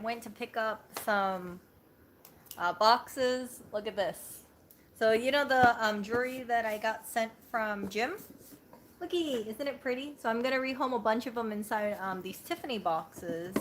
went to pick up some boxes. Look at this. So you know the jewelry that I got sent from Jim? Looky, isn't it pretty? So I'm gonna rehome a bunch of them inside these Tiffany boxes,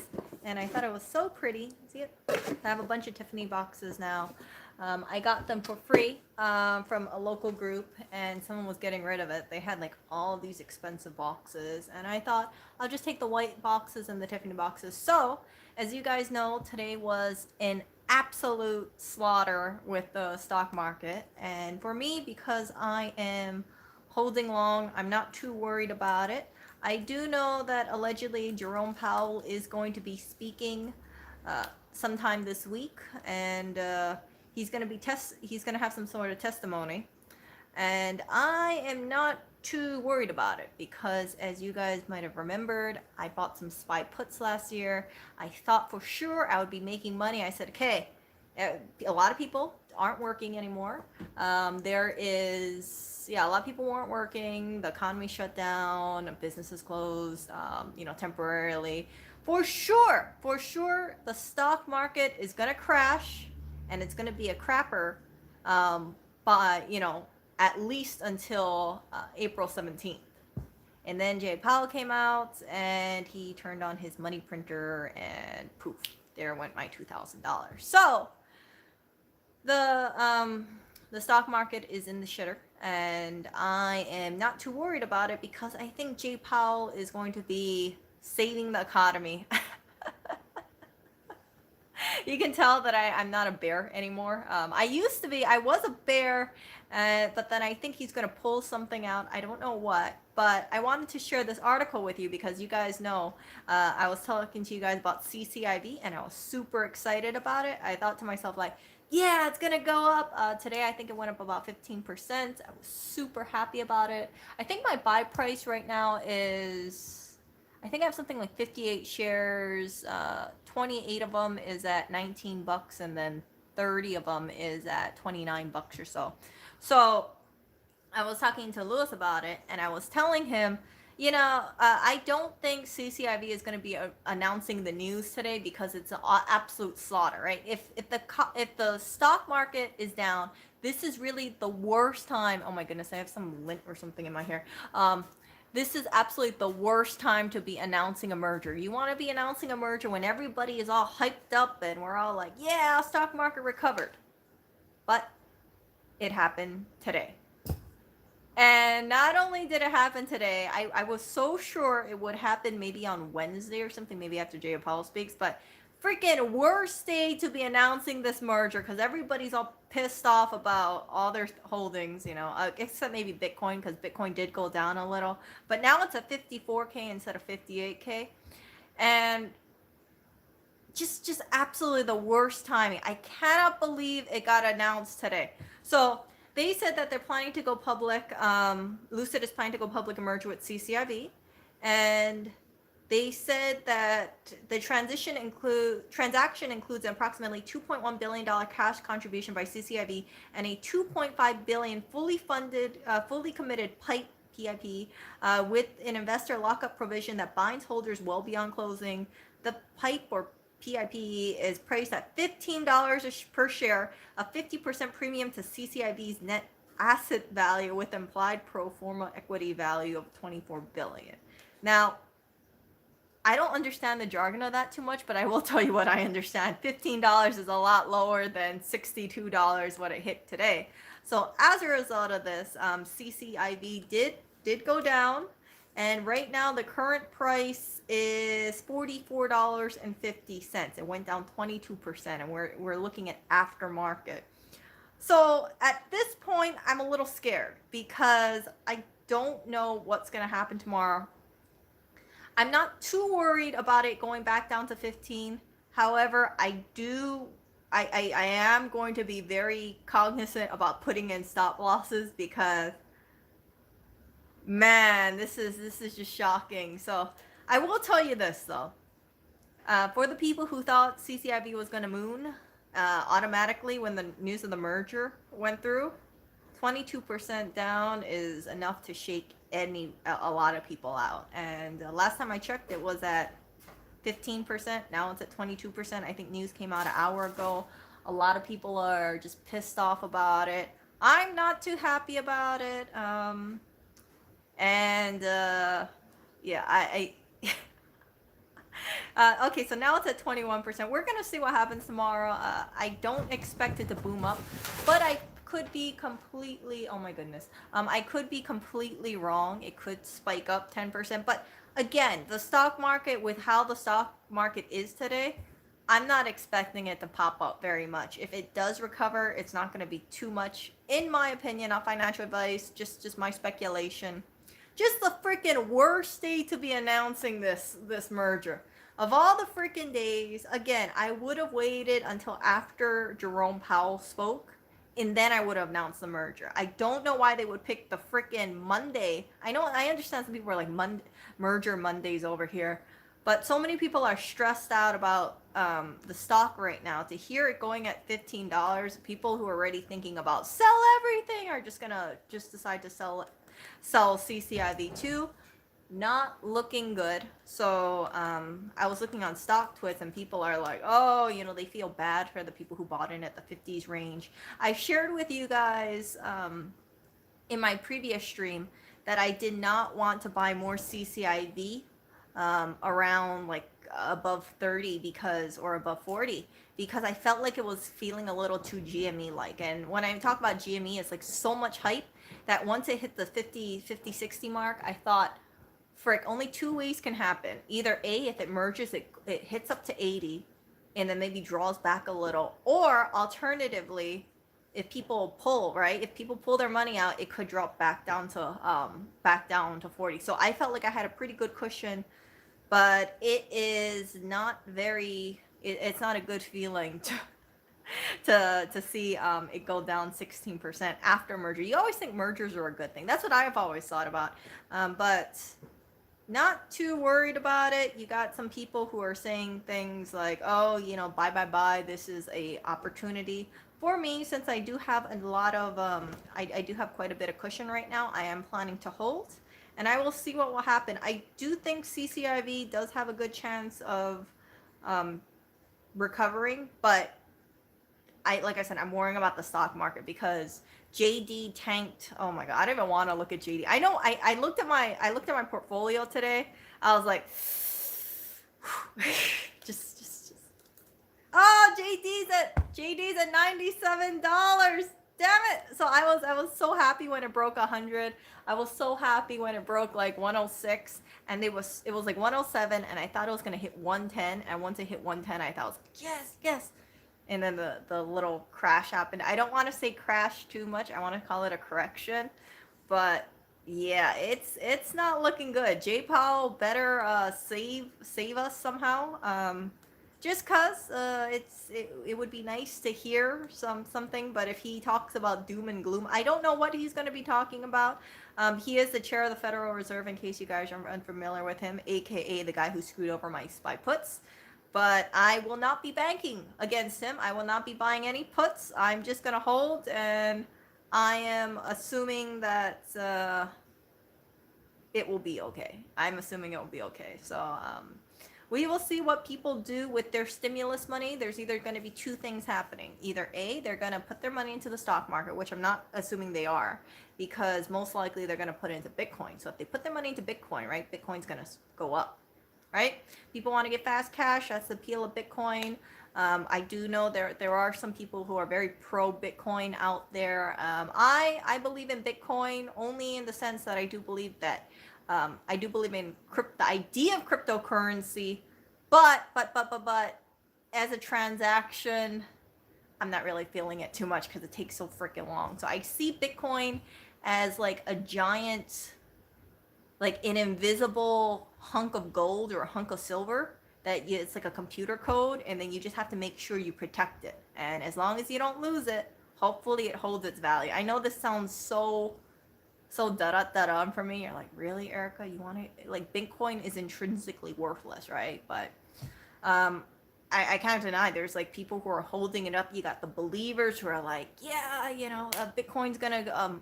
and I thought it was so pretty. See it? I have a bunch of Tiffany boxes now. I got them for free from a local group, and someone was getting rid of it. They had like all these expensive boxes, and I thought I'll just take the white boxes and the Tiffany boxes. So, as you guys know, today was an absolute slaughter with the stock market, and for me, because I am holding long, I'm not too worried about it. I do know that allegedly Jerome Powell is going to be speaking sometime this week, and he's going to have some sort of testimony, and I am not too worried about it because, as you guys might have remembered, I bought some SPY puts last year. I thought for sure I would be making money. I said, okay, a lot of people aren't working anymore. A lot of people weren't working. The economy shut down. Businesses closed, temporarily. For sure, the stock market is going to crash, and it's going to be a crapper at least until April 17th. And then Jay Powell came out, and he turned on his money printer, and poof, there went my $2,000. So the stock market is in the shitter, and I am not too worried about it because I think Jay Powell is going to be saving the economy. You can tell that I'm not a bear anymore. I was a bear, but then I think he's going to pull something out. I don't know what, but I wanted to share this article with you because you guys know I was talking to you guys about CCIV, and I was super excited about it. I thought to myself, like, yeah, it's going to go up. Today, I think it went up about 15%. I was super happy about it. I think my buy price right now is, I think I have something like 58 shares. 28 of them is at $19, and then 30 of them is at $29 or so. So I was talking to Lewis about it, and I was telling him, I don't think CCIV is going to be announcing the news today because it's an absolute slaughter, right? If the stock market is down, this is really the worst time. Oh my goodness, I have some lint or something in my hair. This is absolutely the worst time to be announcing a merger. You want to be announcing a merger when everybody is all hyped up and we're all like, yeah, stock market recovered. But it happened today. And not only did it happen today, I was so sure it would happen maybe on Wednesday or something, maybe after Jay Powell speaks, but freaking worst day to be announcing this merger because everybody's all pissed off about all their holdings, except maybe Bitcoin, because Bitcoin did go down a little, but now it's at 54K instead of 58K, and just absolutely the worst timing. I cannot believe it got announced today. So they said that they're planning to go public. Lucid is planning to go public and merge with CCIV, and they said that the transaction includes an approximately $2.1 billion cash contribution by CCIV and a $2.5 billion fully committed PIPE, PIP, with an investor lockup provision that binds holders well beyond closing. The PIPE or PIP is priced at $15 per share, a 50% premium to CCIV's net asset value with implied pro forma equity value of $24 billion. Now, I don't understand the jargon of that too much, but I will tell you what I understand. $15 is a lot lower than $62 what it hit today. So as a result of this, CCIV did go down, and right now the current price is $44.50. It went down 22%, and we're looking at aftermarket. So at this point, I'm a little scared because I don't know what's going to happen tomorrow. I'm not too worried about it going back down to 15. However, I am going to be very cognizant about putting in stop losses because, man, this is just shocking. So I will tell you this though. For the people who thought CCIV was going to moon automatically when the news of the merger went through, 22% down is enough to shake a lot of people out. And last time I checked, it was at 15%. Now it's at 22%. I think news came out an hour ago. A lot of people are just pissed off about it. I'm not too happy about it. And yeah, okay, so now it's at 21%. We're gonna see what happens tomorrow. I don't expect it to boom up, but I could be completely, oh my goodness, I could be completely wrong. It could spike up 10%, but again, the stock market, with how the stock market is today, I'm not expecting it to pop up very much. If it does recover, it's not going to be too much, in my opinion. Not financial advice, just my speculation. Just the freaking worst day to be announcing this merger. Of all the freaking days, again, I would have waited until after Jerome Powell spoke, and then I would have announced the merger. I don't know why they would pick the freaking Monday. I understand some people are like, merger Mondays over here, but so many people are stressed out about the stock right now. To hear it going at $15, people who are already thinking about sell everything are just gonna decide to sell CCIV2. Not looking good. So I was looking on StockTwits, and people are like, oh, they feel bad for the people who bought in at the 50s range. I shared with you guys in my previous stream that I did not want to buy more CCIV around like above 30 or above 40, because I felt like it was feeling a little too GME like. And when I talk about GME, it's like so much hype that once it hit the 50, 60 mark, I thought, frick, only two ways can happen. Either A, if it merges, it hits up to 80 and then maybe draws back a little, or alternatively, if people pull their money out, it could drop back down to 40. So I felt like I had a pretty good cushion, but it is not very, it's not a good feeling to see it go down 16% after merger. You always think mergers are a good thing. That's what I've always thought about. But not too worried about it. You got some people who are saying things like, oh, buy, this is a opportunity. For me, since I do have a lot of I do have quite a bit of cushion right now, I am planning to hold, and I will see what will happen. I do think CCIV does have a good chance of recovering, but like I said, I'm worrying about the stock market because JD tanked. Oh my god, I don't even want to look at JD. I know I looked at my portfolio today. I was like, just. Oh, JD's at $97. Damn it! So I was so happy when it broke 100. I was so happy when it broke like 106, and it was like 107, and I thought it was gonna hit 110. And once it hit 110, I thought I was like, yes. And then the little crash happened. I don't want to say crash too much. I want to call it a correction. But yeah, it's not looking good. Jay Powell better save us somehow. Just cause it would be nice to hear something. But if he talks about doom and gloom, I don't know what he's going to be talking about. He is the chair of the Federal Reserve, in case you guys are unfamiliar with him, aka the guy who screwed over my SPY puts. But I will not be banking against him. I will not be buying any puts. I'm just going to hold, and I am assuming that it will be okay. I'm assuming it will be okay. So we will see what people do with their stimulus money. There's either going to be two things happening. Either A, they're going to put their money into the stock market, which I'm not assuming they are, because most likely they're going to put it into Bitcoin. So if they put their money into Bitcoin, right, Bitcoin's going to go up. Right? People want to get fast cash. That's the appeal of Bitcoin. I do know there are some people who are very pro Bitcoin out there. I believe in Bitcoin only in the sense that I do believe that I do believe in the idea of cryptocurrency, but as a transaction, I'm not really feeling it too much because it takes so freaking long. So I see Bitcoin as like a giant, like an invisible hunk of gold or a hunk of silver it's like a computer code, and then you just have to make sure you protect it. And as long as you don't lose it, hopefully it holds its value. I know this sounds so da-da for me. You're like, really, Erica? You want to, like, Bitcoin is intrinsically worthless, right? But I can't deny there's like people who are holding it up. You got the believers who are like, yeah, Bitcoin's gonna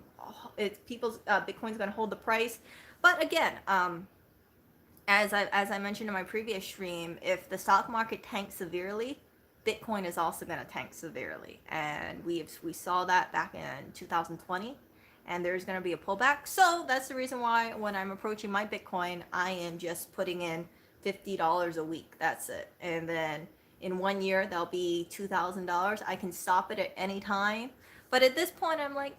Bitcoin's gonna hold the price. But again, as I mentioned in my previous stream, if the stock market tanks severely, Bitcoin is also going to tank severely, and we saw that back in 2020, and there's going to be a pullback. So that's the reason why when I'm approaching my Bitcoin, I am just putting in $50 a week. That's it, and then in 1 year that'll be $2,000. I can stop it at any time. But at this point, I'm like,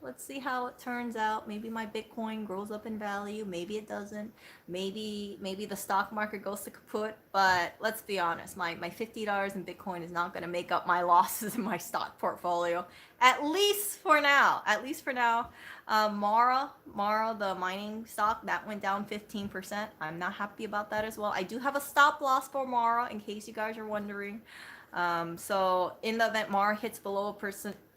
let's see how it turns out. Maybe my Bitcoin grows up in value. Maybe it doesn't. Maybe the stock market goes to kaput. But let's be honest, my $50 in Bitcoin is not going to make up my losses in my stock portfolio. At least for now. At least for now. Mara, the mining stock, that went down 15%. I'm not happy about that as well. I do have a stop loss for Mara, in case you guys are wondering. So in the event Mara hits below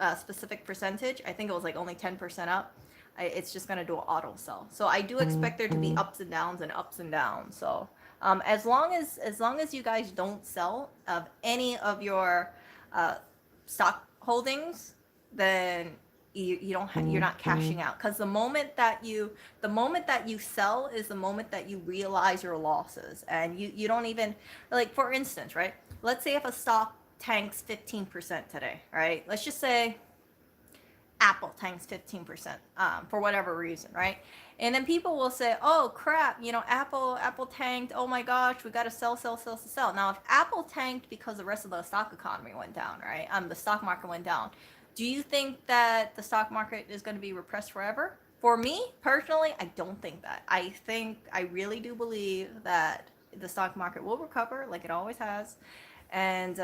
a specific percentage, I think it was like only 10% up, it's just going to do an auto sell. So I do expect there to be ups and downs and ups and downs. So as long as you guys don't sell of any of your stock holdings, then you're not cashing out, because the moment that you sell is the moment that you realize your losses, and you don't even, like, for instance, right, let's say if a stock tanks 15% today, right, let's just say Apple tanks 15% for whatever reason, right? And then people will say, oh crap, Apple tanked, oh my gosh, we got to sell. Now if Apple tanked because the rest of the stock economy went down, right, the stock market went down, do you think that the stock market is going to be repressed forever? For me personally, I don't think that. I really do believe that the stock market will recover like it always has. And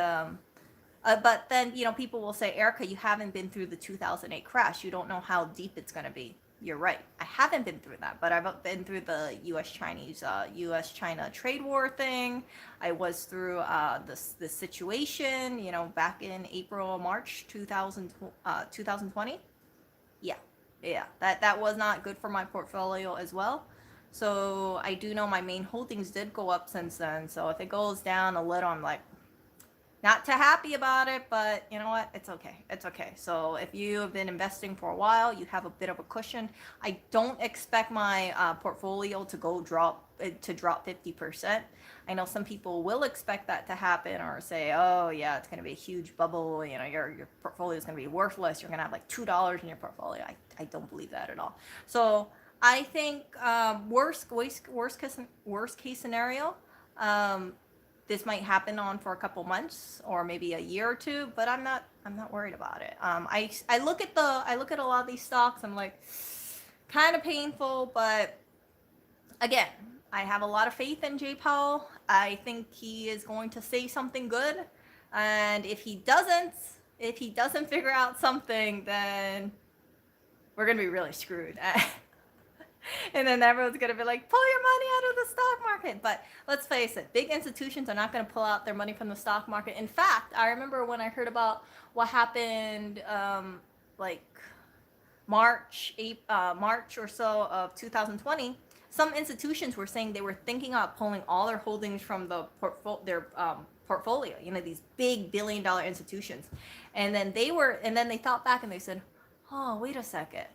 but then, people will say, Erica, you haven't been through the 2008 crash. You don't know how deep it's going to be. You're right. I haven't been through that, but I've been through the U.S.-China trade war thing. I was through this situation, back in April, March 2020. Yeah. That was not good for my portfolio as well. So I do know my main holdings did go up since then. So if it goes down a little, I'm like, not too happy about it, but you know what? It's okay. It's okay. So if you have been investing for a while, you have a bit of a cushion. I don't expect my portfolio to drop 50%. I know some people will expect that to happen, or say, oh yeah, it's going to be a huge bubble. Your portfolio is going to be worthless. You're going to have like $2 in your portfolio. I don't believe that at all. So I think worst case scenario. This might happen on for a couple months or maybe a year or two, but I'm not worried about it. I look at a lot of these stocks. I'm like, kind of painful, but again, I have a lot of faith in Jay Powell. I think he is going to say something good, and if he doesn't figure out something, then we're gonna be really screwed. And then everyone's going to be like, pull your money out of the stock market. But let's face it, big institutions are not going to pull out their money from the stock market. In fact, I remember when I heard about what happened like March or so of 2020, some institutions were saying they were thinking about pulling all their holdings from their portfolio, these big billion-dollar institutions. And then they thought back and they said, oh, wait a second.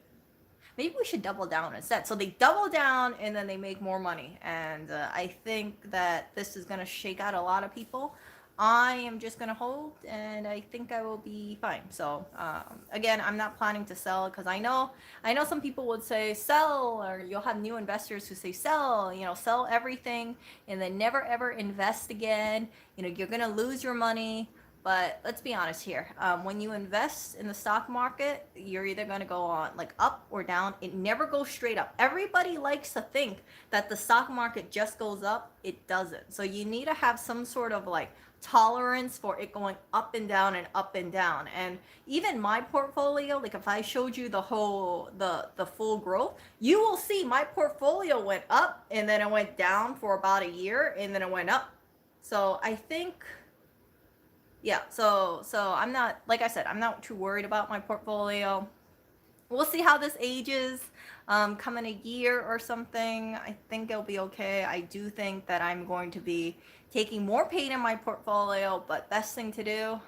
Maybe we should double down instead. So they double down and then they make more money. And I think that this is going to shake out a lot of people. I am just going to hold, and I think I will be fine. So again, I'm not planning to sell, because I know some people would say sell, or you'll have new investors who say sell, sell everything and then never ever invest again. You're going to lose your money. But let's be honest here. When you invest in the stock market, you're either going to go on like up or down. It never goes straight up. Everybody likes to think that the stock market just goes up. It doesn't. So you need to have some sort of like tolerance for it going up and down and up and down. And even my portfolio, like if I showed you the full growth, you will see my portfolio went up and then it went down for about a year and then it went up. So I think, yeah, so I'm not, like I said, I'm not too worried about my portfolio. We'll see how this ages. Come in a year or something, I think it'll be okay. I do think that I'm going to be taking more pain in my portfolio, but best thing to do,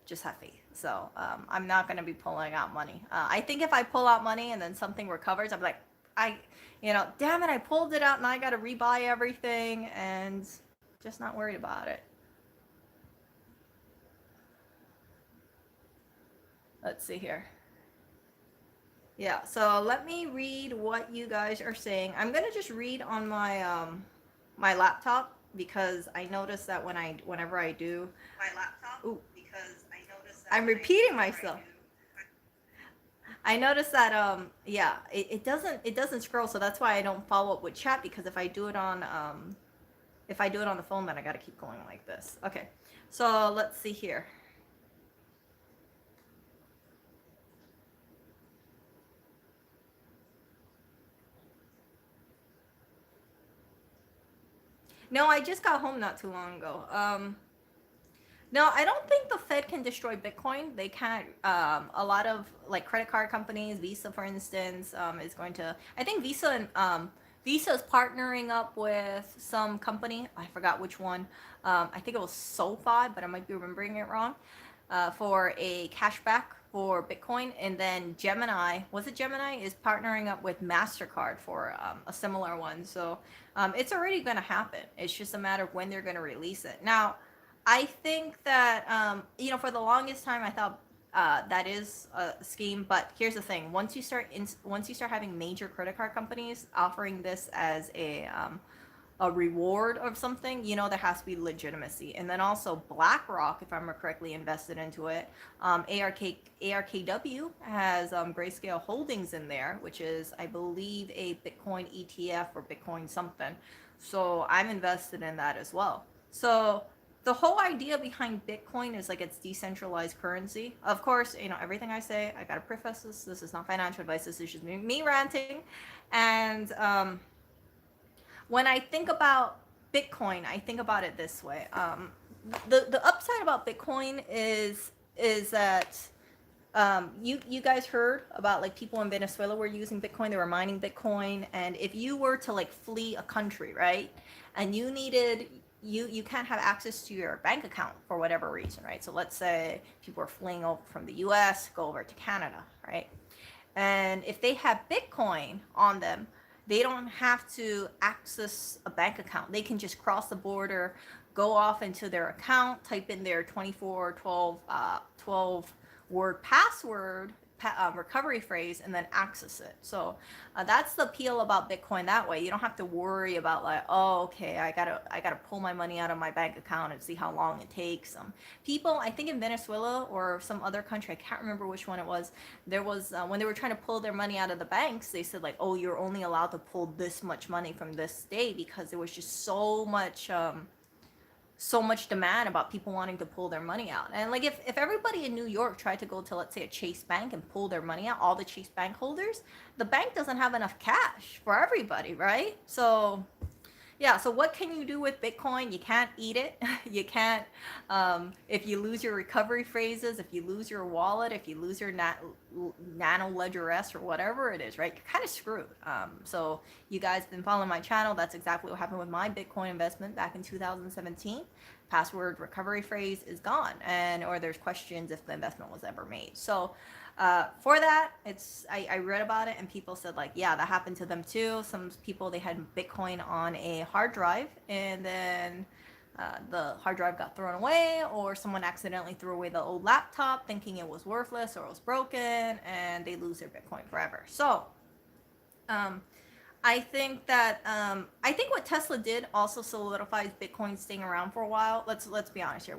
just have faith. So I'm not going to be pulling out money. I think if I pull out money and then something recovers, I'm like, I, damn it, I pulled it out and I got to rebuy everything and just not worried about it. Let's see here. Yeah, so let me read what you guys are saying. I'm gonna just read on my laptop because I notice that whenever I do my laptop, ooh, because I notice that I'm repeating myself. I noticed that yeah, it doesn't scroll, so that's why I don't follow up with chat, because if I do it on the phone, then I gotta keep going like this. Okay, so let's see here. No, I just got home not too long ago. No, I don't think the Fed can destroy Bitcoin. They can't. A lot of like credit card companies, Visa, for instance, is going to. I think Visa is partnering up with some company. I forgot which one. I think it was SoFi, but I might be remembering it wrong. For a cashback for Bitcoin, and then Gemini, was it Gemini, is partnering up with Mastercard for a similar one. So it's already going to happen. It's just a matter of when they're going to release it. Now, I think that for the longest time I thought that is a scheme, but here's the thing: once you start having major credit card companies offering this as a reward of something, there has to be legitimacy. And then also BlackRock, if I'm correctly invested into it, ARKW has Grayscale Holdings in there, which is, I believe, a Bitcoin ETF or Bitcoin something. So I'm invested in that as well. So the whole idea behind Bitcoin is like it's decentralized currency. Of course, everything I say, I gotta preface this. This is not financial advice. This is just me ranting. And when I think about Bitcoin, I think about it this way. The upside about Bitcoin is that you guys heard about like people in Venezuela were using Bitcoin, they were mining Bitcoin, and if you were to like flee a country, right, and you can't have access to your bank account for whatever reason, right? So let's say people are fleeing over from the US, go over to Canada, right? And if they have Bitcoin on them, they don't have to access a bank account. They can just cross the border, go off into their account, type in their 12 word password, recovery phrase, and then access it. So that's the appeal about Bitcoin that way. You don't have to worry about like, oh, okay, I gotta pull my money out of my bank account and see how long it takes. People, I think in Venezuela or some other country, I can't remember which one it was, there was when they were trying to pull their money out of the banks, they said like, oh, you're only allowed to pull this much money from this day, because there was just so much demand about people wanting to pull their money out. And like if everybody in New York tried to go to, let's say, a Chase Bank and pull their money out, all the Chase Bank holders, the bank doesn't have enough cash for everybody, right? So yeah, so what can you do with Bitcoin? You can't eat it. You can't, if you lose your recovery phrases, if you lose your wallet, if you lose your nano ledger S or whatever it is, right? You're kind of screwed. So you guys been following my channel. That's exactly what happened with my Bitcoin investment back in 2017. Password recovery phrase is gone, or there's questions if the investment was ever made. So for that, I read about it and people said like, yeah, that happened to them too. Some people, they had Bitcoin on a hard drive, and then the hard drive got thrown away, or someone accidentally threw away the old laptop thinking it was worthless or it was broken, and they lose their Bitcoin forever. So I think that I think what Tesla did also solidifies Bitcoin staying around for a while. Let's be honest here.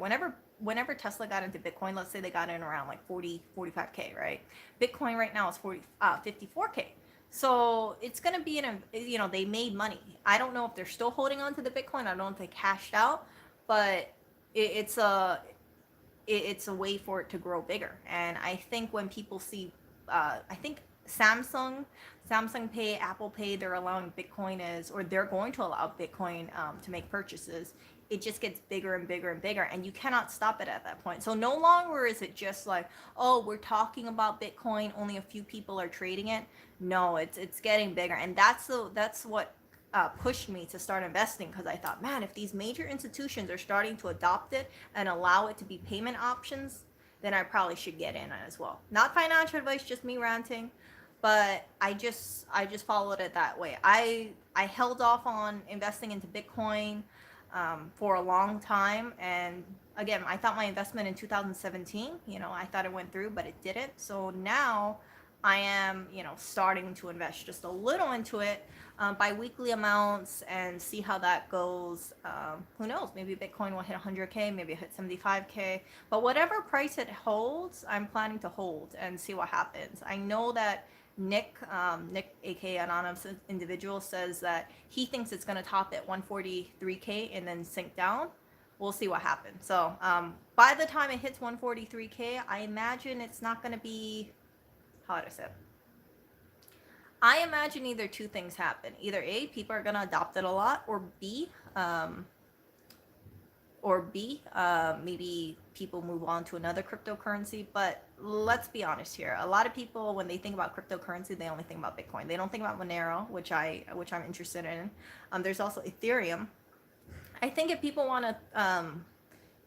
Whenever Tesla got into Bitcoin, let's say they got in around like 45K, right? Bitcoin right now is 54K. So it's going to be they made money. I don't know if they're still holding on to the Bitcoin. I don't know if they cashed out, but it's a way for it to grow bigger. And I think when people see, I think Samsung Pay, Apple Pay, they're allowing Bitcoin or they're going to allow Bitcoin to make purchases. It just gets bigger and bigger and bigger, and you cannot stop it at that point. So no longer is it just like, oh, we're talking about Bitcoin, only a few people are trading it. No, it's getting bigger, and that's what pushed me to start investing, because I thought, man, if these major institutions are starting to adopt it and allow it to be payment options, then I probably should get in as well. Not financial advice, just me ranting. but I just followed it that way. I held off on investing into Bitcoin for a long time, and again, I thought my investment in 2017, I thought it went through, but it didn't. So now I am, starting to invest just a little into it, by weekly amounts, and see how that goes. Who knows? Maybe Bitcoin will hit 100K, maybe it hit 75K. But whatever price it holds, I'm planning to hold and see what happens. I know that Nick, aka Anonymous Individual, says that he thinks it's going to top at 143K and then sink down. We'll see what happens. So by the time it hits 143K, I imagine it's not going to be, how do I say it? I imagine either two things happen. Either A, people are going to adopt it a lot, or B, maybe people move on to another cryptocurrency. But let's be honest here. A lot of people, when they think about cryptocurrency, they only think about Bitcoin. They don't think about Monero, which I'm interested in. There's also Ethereum. I think if people want to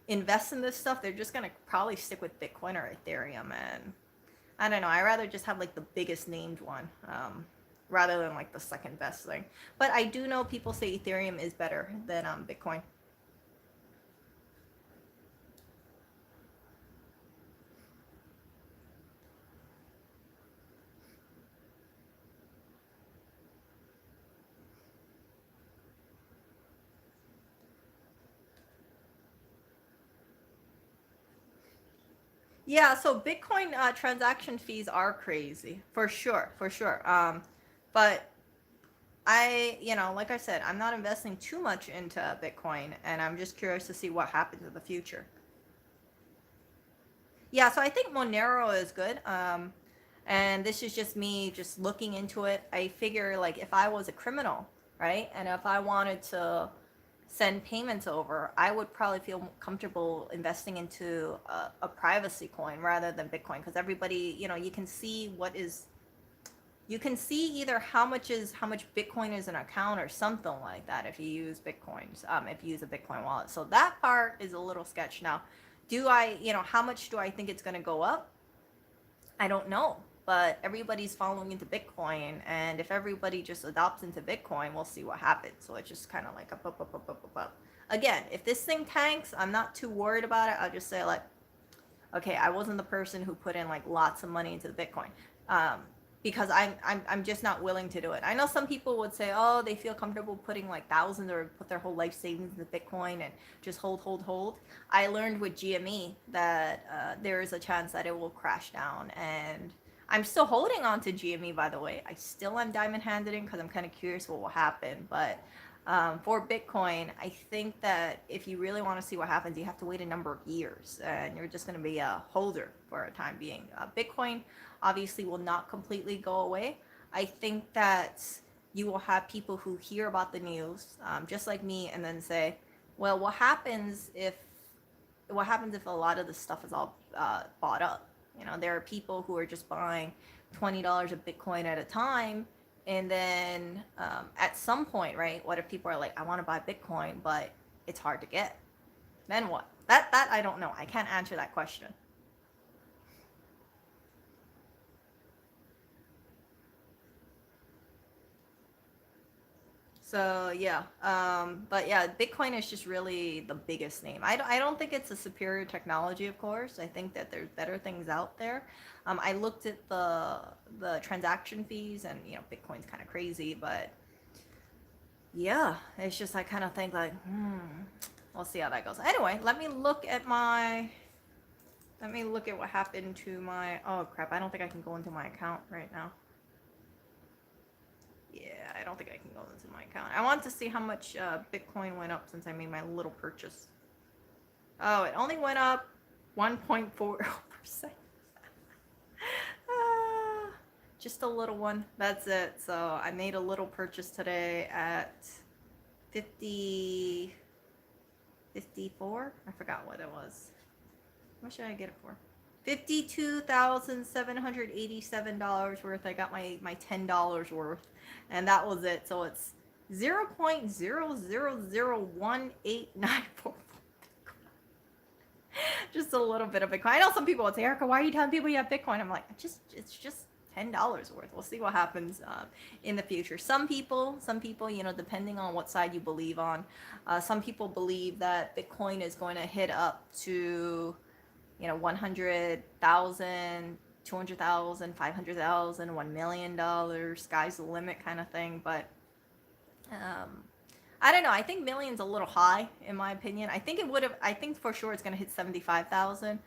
invest in this stuff, they're just gonna probably stick with Bitcoin or Ethereum. And I don't know. I rather just have like the biggest named one, rather than like the second best thing. But I do know people say Ethereum is better than Bitcoin. Yeah, so Bitcoin transaction fees are crazy, for sure, for sure. But like I said, I'm not investing too much into Bitcoin, and I'm just curious to see what happens in the future. Yeah, so I think Monero is good. And this is just me just looking into it. I figure like if I was a criminal, right, and if I wanted to send payments over, I would probably feel comfortable investing into a privacy coin rather than Bitcoin, because everybody, you can see either how much Bitcoin is an account or something like that if you use Bitcoins, if you use a Bitcoin wallet. So that part is a little sketch. Now, how much do I think it's going to go up? I don't know, but everybody's following into Bitcoin, and if everybody just adopts into Bitcoin, we'll see what happens. So it's just kind of like up. Again, if this thing tanks, I'm not too worried about it. I'll just say like, okay, I wasn't the person who put in like lots of money into the Bitcoin, because I'm just not willing to do it. I know some people would say, oh, they feel comfortable putting like thousands or put their whole life savings into Bitcoin and just hold. I learned with GME that there is a chance that it will crash down, and I'm still holding on to GME, by the way. I still am diamond handed because I'm kind of curious what will happen. But for Bitcoin, I think that if you really want to see what happens, you have to wait a number of years, and you're just going to be a holder for a time being. Bitcoin obviously will not completely go away. I think that you will have people who hear about the news, just like me, and then say, well, what happens if a lot of this stuff is all bought up? There are people who are just buying $20 of Bitcoin at a time, and then at some point, right? What if people are like, I want to buy Bitcoin, but it's hard to get? Then what? That I don't know. I can't answer that question. So yeah, but yeah, Bitcoin is just really the biggest name. I don't think it's a superior technology, of course. I think that there's better things out there. I looked at the transaction fees, and Bitcoin's kind of crazy, but yeah, it's just I kind of think like, we'll see how that goes. Anyway, let me look at what happened to my. Oh crap! I don't think I can go into my account right now. Yeah, I don't think I can go into my account. I want to see how much Bitcoin went up since I made my little purchase. Oh, it only went up 1.40%. Ah, just a little one. That's it. So I made a little purchase today at 50, 54. I forgot what it was. What should I get it for? $52,787 worth. I got my $10 worth, and that was it. So it's 0.0001894. Just a little bit of Bitcoin. I know some people would say, Erica, why are you telling people you have Bitcoin? I'm like, it's just $10 worth. We'll see what happens in the future. Some people, you know, depending on what side you believe on, some people believe that Bitcoin is going to hit up to, you know, 100,000, 200,000, 500,000, $1 million, sky's the limit kind of thing. But um, I don't know. I think million's a little high in my opinion. I think it would have. I think for sure it's gonna hit 75,000.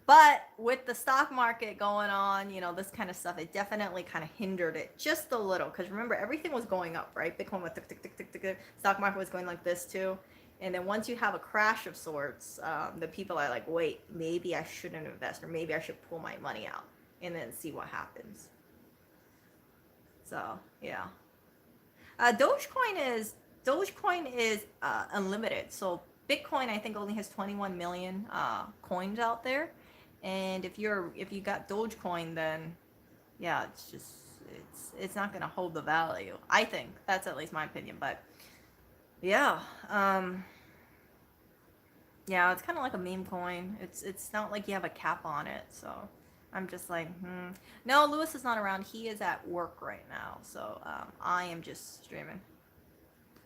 But with the stock market going on, you know, this kind of stuff, it definitely kind of hindered it just a little. Because remember, everything was going up, right? Bitcoin was tick, tick, tick, tick, tick, tick. Stock market was going like this too. And then once you have a crash of sorts, the people are like, wait, maybe I shouldn't invest, or maybe I should pull my money out and then see what happens. So yeah, Dogecoin is unlimited. So Bitcoin, I think, only has 21 million coins out there, and if you got Dogecoin, then yeah, it's not gonna hold the value. I think that's at least my opinion, but yeah, yeah, it's kind of like a meme coin. It's not like you have a cap on it, so I'm just like, No, Lewis is not around. He is at work right now, so I am just streaming.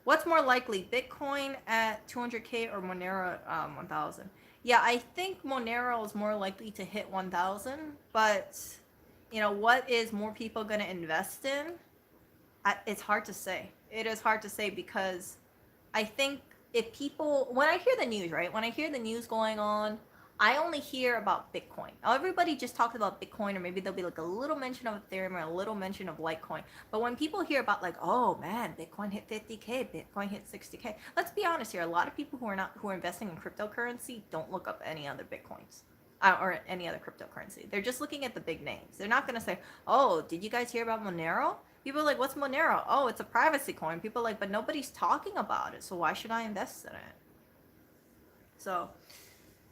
What's more likely, Bitcoin at 200K or Monero at 1,000? Yeah, I think Monero is more likely to hit 1,000, but you know, what is more people going to invest in? It's hard to say. It is hard to say because I think if people, when I hear the news, right? When I hear the news going on, I only hear about Bitcoin. Everybody just talks about Bitcoin, or maybe there'll be like a little mention of Ethereum or a little mention of Litecoin. But when people hear about like, oh man, Bitcoin hit 50K, Bitcoin hit 60K. Let's be honest here. A lot of people who are investing in cryptocurrency don't look up any other Bitcoins. Or any other cryptocurrency. They're just looking at the big names. They're not going to say, oh, did you guys hear about Monero? People are like, what's Monero? Oh, it's a privacy coin. People are like, but nobody's talking about it, so why should I invest in it? So,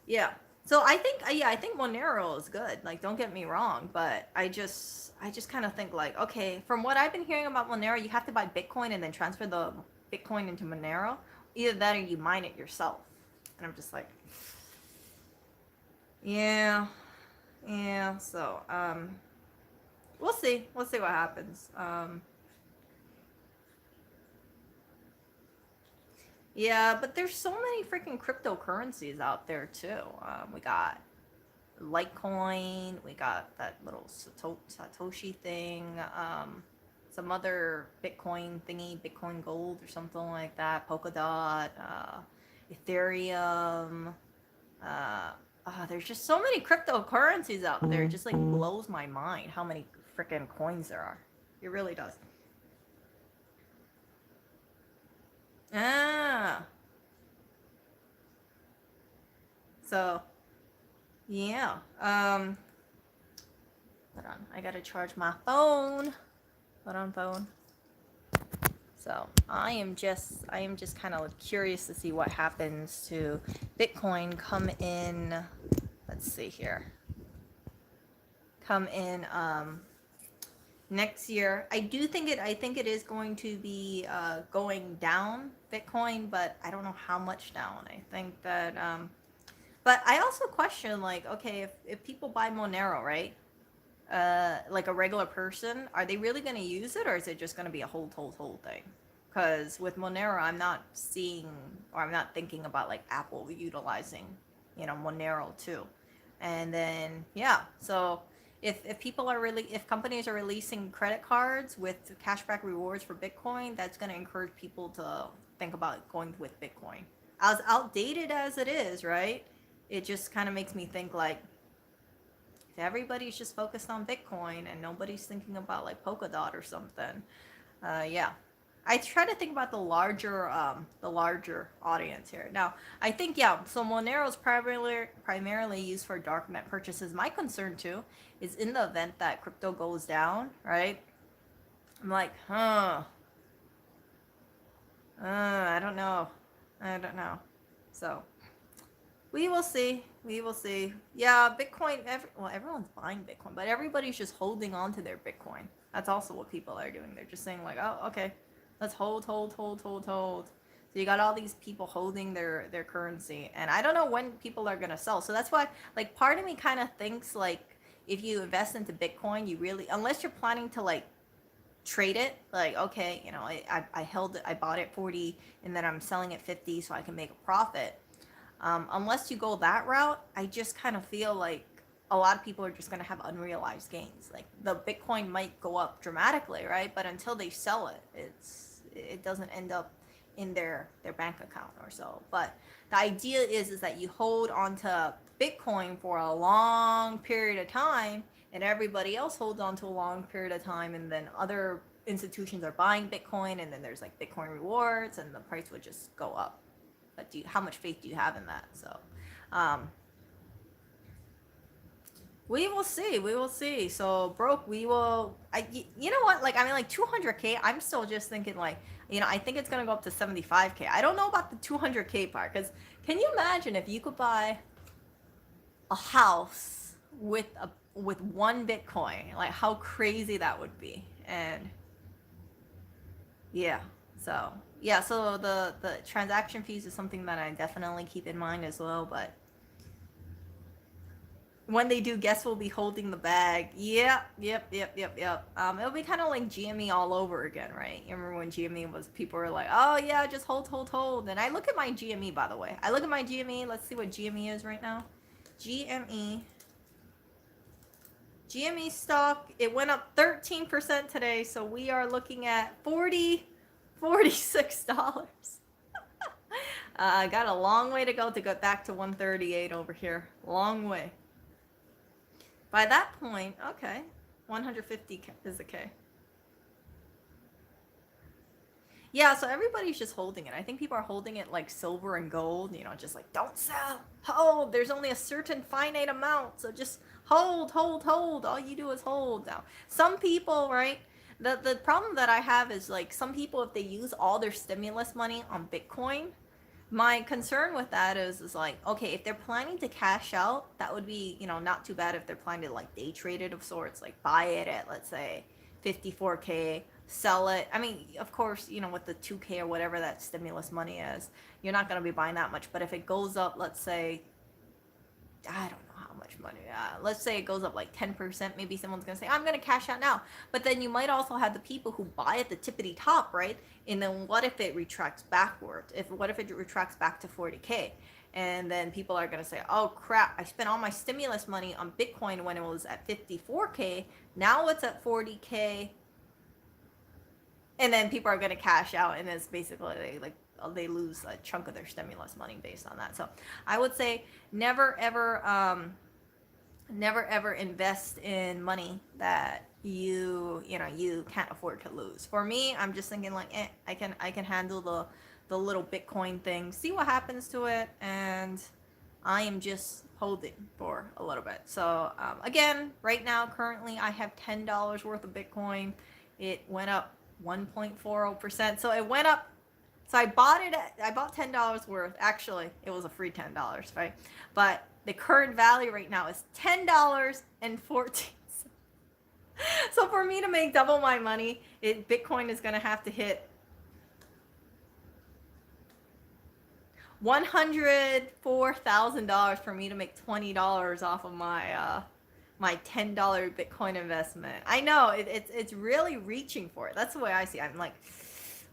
yeah. So I think, yeah, I think Monero is good. Like, don't get me wrong, but I just kind of think like, okay, from what I've been hearing about Monero, you have to buy Bitcoin and then transfer the Bitcoin into Monero. Either that or you mine it yourself. And I'm just like, yeah, yeah. So, we'll see. We'll see what happens. Yeah, but there's so many freaking cryptocurrencies out there too. We got Litecoin, we got that little Satoshi thing, some other Bitcoin thingy, Bitcoin Gold or something like that, Polkadot, Ethereum. There's just so many cryptocurrencies out there. It just like blows my mind how many freaking coins there are. It really does. Ah, so yeah. Hold on. I gotta charge my phone. Hold on, phone. So I am just kind of curious to see what happens to Bitcoin come in. Let's see here. Come in next year. I think it is going to be going down, Bitcoin, but I don't know how much down. I think that but I also question, like, okay, if people buy Monero, right? Like a regular person, are they really going to use it, or is it just going to be a hold thing? Because with Monero, I'm not seeing, or I'm not thinking about like Apple utilizing, you know, Monero too. And then yeah, so if people are really, if companies are releasing credit cards with cashback rewards for Bitcoin, that's going to encourage people to think about going with Bitcoin. As outdated as it is, right? It just kind of makes me think like, if everybody's just focused on Bitcoin and nobody's thinking about like Polkadot or something, yeah. I try to think about the larger audience here. Now, I think yeah. So Monero is primarily used for darknet purchases. My concern too is in the event that crypto goes down, right? I'm like, I don't know, So we will see. We will see. Yeah, Bitcoin. Everyone's buying Bitcoin, but everybody's just holding on to their Bitcoin. That's also what people are doing. They're just saying like, oh, okay, let's hold. So you got all these people holding their currency, and I don't know when people are gonna sell. So that's why, like, part of me kind of thinks like if you invest into Bitcoin, you really, unless you're planning to like trade it, like, okay, you know, I held it, I bought it 40 and then I'm selling it 50 so I can make a profit. Unless you go that route, I just kind of feel like a lot of people are just going to have unrealized gains. Like the Bitcoin might go up dramatically, right? But until they sell it, it doesn't end up in their bank account or so. But the idea is that you hold onto Bitcoin for a long period of time, and everybody else holds on to a long period of time, and then other institutions are buying Bitcoin, and then there's like Bitcoin rewards, and the price would just go up. But how much faith do you have in that? So, um, we will see. We will see. So, broke. We will. You know what? Like, I mean, like 200K. I'm still just thinking, like, you know, I think it's gonna go up to 75K. I don't know about the 200K part, because can you imagine if you could buy a house with one Bitcoin? Like, how crazy that would be. And yeah. So yeah. So the transaction fees is something that I definitely keep in mind as well. But when they do, guess we'll be holding the bag. Yep. It'll be kind of like GME all over again, right? You remember when GME was, people were like, oh yeah, just hold. And I look at my GME, by the way. I look at my GME. Let's see what GME is right now. GME stock, it went up 13% today, so we are looking at $46. I got a long way to go to get back to 138 over here. Long way. By that point, okay, 150 is a K. Yeah, so everybody's just holding it. I think people are holding it like silver and gold, you know, just like, don't sell, hold. There's only a certain finite amount, so just hold. All you do is hold. Now, some people, right? The problem that I have is like some people, if they use all their stimulus money on Bitcoin, my concern with that is like, okay, if they're planning to cash out, that would be, you know, not too bad if they're planning to like day trade it of sorts, like buy it at, let's say, 54K, sell it. I mean, of course, you know, with the 2K or whatever that stimulus money is, you're not going to be buying that much. But if it goes up, let's say, I don't know how much money, let's say it goes up like 10%, maybe someone's going to say, I'm going to cash out now. But then you might also have the people who buy at the tippity top, right? And then what if it retracts backward? What if it retracts back to 40K? And then people are going to say, oh crap, I spent all my stimulus money on Bitcoin when it was at 54K. Now it's at 40K. And then people are going to cash out, and it's basically like they lose a chunk of their stimulus money based on that. So I would say never ever invest in money that you can't afford to lose. For me, I'm just thinking like, I can handle the little Bitcoin thing, see what happens to it, and I am just holding for a little bit. So again, right now, currently, I have $10 worth of Bitcoin. It went up 1.40%. So it went up. So I bought $10 worth. Actually, it was a free $10, right? But the current value right now is $10.14. So for me to make double my money, Bitcoin is going to have to hit $104,000 for me to make $20 off of my my $10 Bitcoin investment. I know it's really reaching for it. That's the way I see it. I'm like,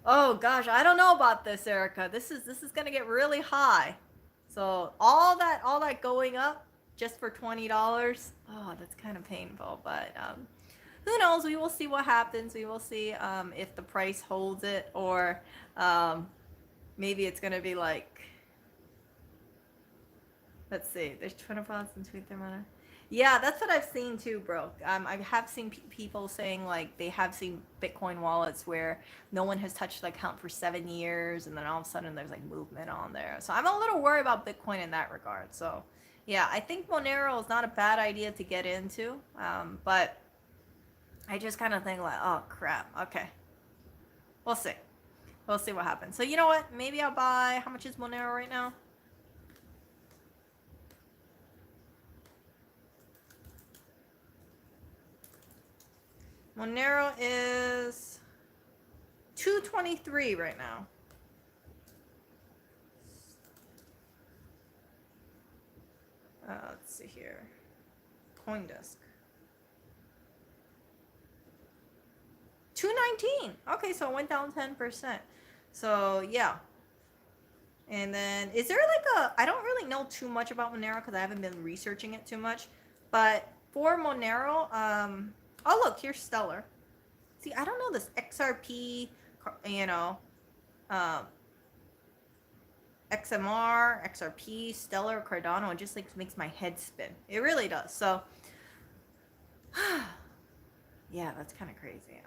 oh gosh, I don't know about this, Erica. This is gonna get really high. So all that going up just for $20. Oh, that's kind of painful. But who knows? We will see what happens. We will see if the price holds it, or maybe it's gonna be like, let's see. There's 25,000 tweet them on. Yeah, that's what I've seen too, bro. I have seen people saying like they have seen Bitcoin wallets where no one has touched the account for 7 years, and then all of a sudden there's like movement on there. So I'm a little worried about Bitcoin in that regard. So yeah, I think Monero is not a bad idea to get into, but I just kind of think like, oh crap, okay, we'll see. We'll see what happens. So you know what? Maybe I'll buy. How much is Monero right now? Monero is 223 right now. Let's see here. CoinDesk. 219. Okay, so it went down 10%. So yeah. And then is there like I don't really know too much about Monero because I haven't been researching it too much. But for Monero, oh look, here's Stellar. See, I don't know this XRP, you know, um, XMR, XRP, Stellar, Cardano. It just like makes my head spin. It really does. So, yeah, that's kind of crazy.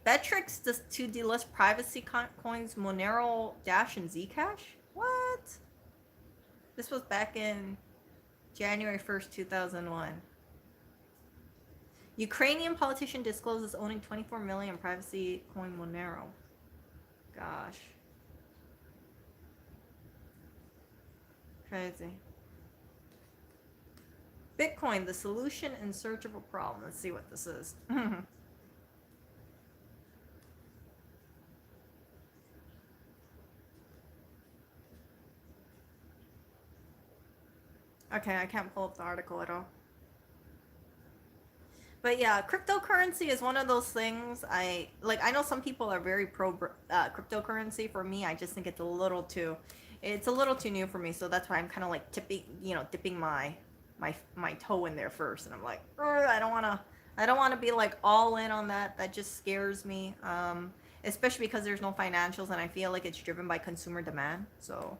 Betrix to delist privacy coins Monero, Dash, and Zcash? What? This was back in January 1st, 2001. Ukrainian politician discloses owning 24 million privacy coin Monero. Gosh. Crazy. Bitcoin, the solution in search of a problem. Let's see what this is. Okay, I can't pull up the article at all. But yeah, cryptocurrency is one of those things I know some people are very pro cryptocurrency. For me, I just think it's a little too new for me. So that's why I'm kind of like dipping my toe in there first. And I'm like, I don't want to be like all in on that. That just scares me. Especially because there's no financials and I feel like it's driven by consumer demand. So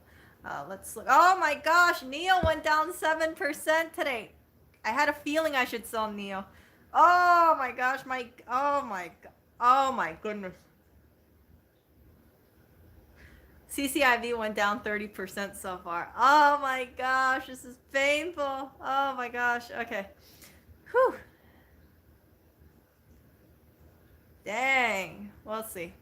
let's look. Oh my gosh, Neo went down 7% today. I had a feeling I should sell Neo. Oh my gosh, oh my goodness. CCIV went down 30% so far. Oh my gosh, this is painful. Oh my gosh. Okay. Whew. Dang. We'll see.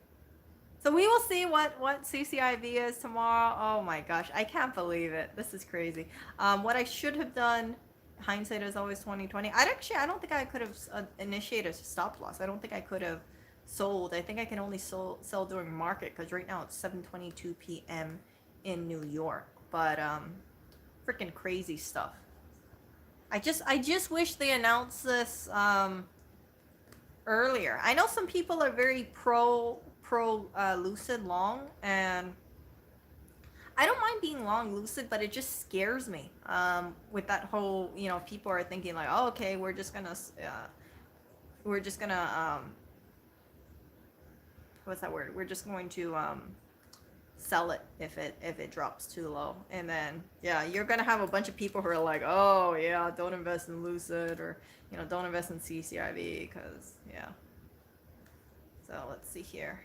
So we will see what CCIV is tomorrow. Oh my gosh, I can't believe it. This is crazy. What I should have done, hindsight is always 2020. I don't think I could have initiated a stop loss. I don't think I could have sold. I think I can only sell during market because right now it's 7:22 p.m. in New York. But freaking crazy stuff. I just wish they announced this earlier. I know some people are very pro Lucid long, and I don't mind being long Lucid, but it just scares me with that whole, people are thinking like, oh, okay, we're just gonna what's that word, we're just going to sell it if it drops too low. And then yeah, you're gonna have a bunch of people who are like, oh yeah, don't invest in Lucid, or don't invest in CCIV because yeah. So let's see here.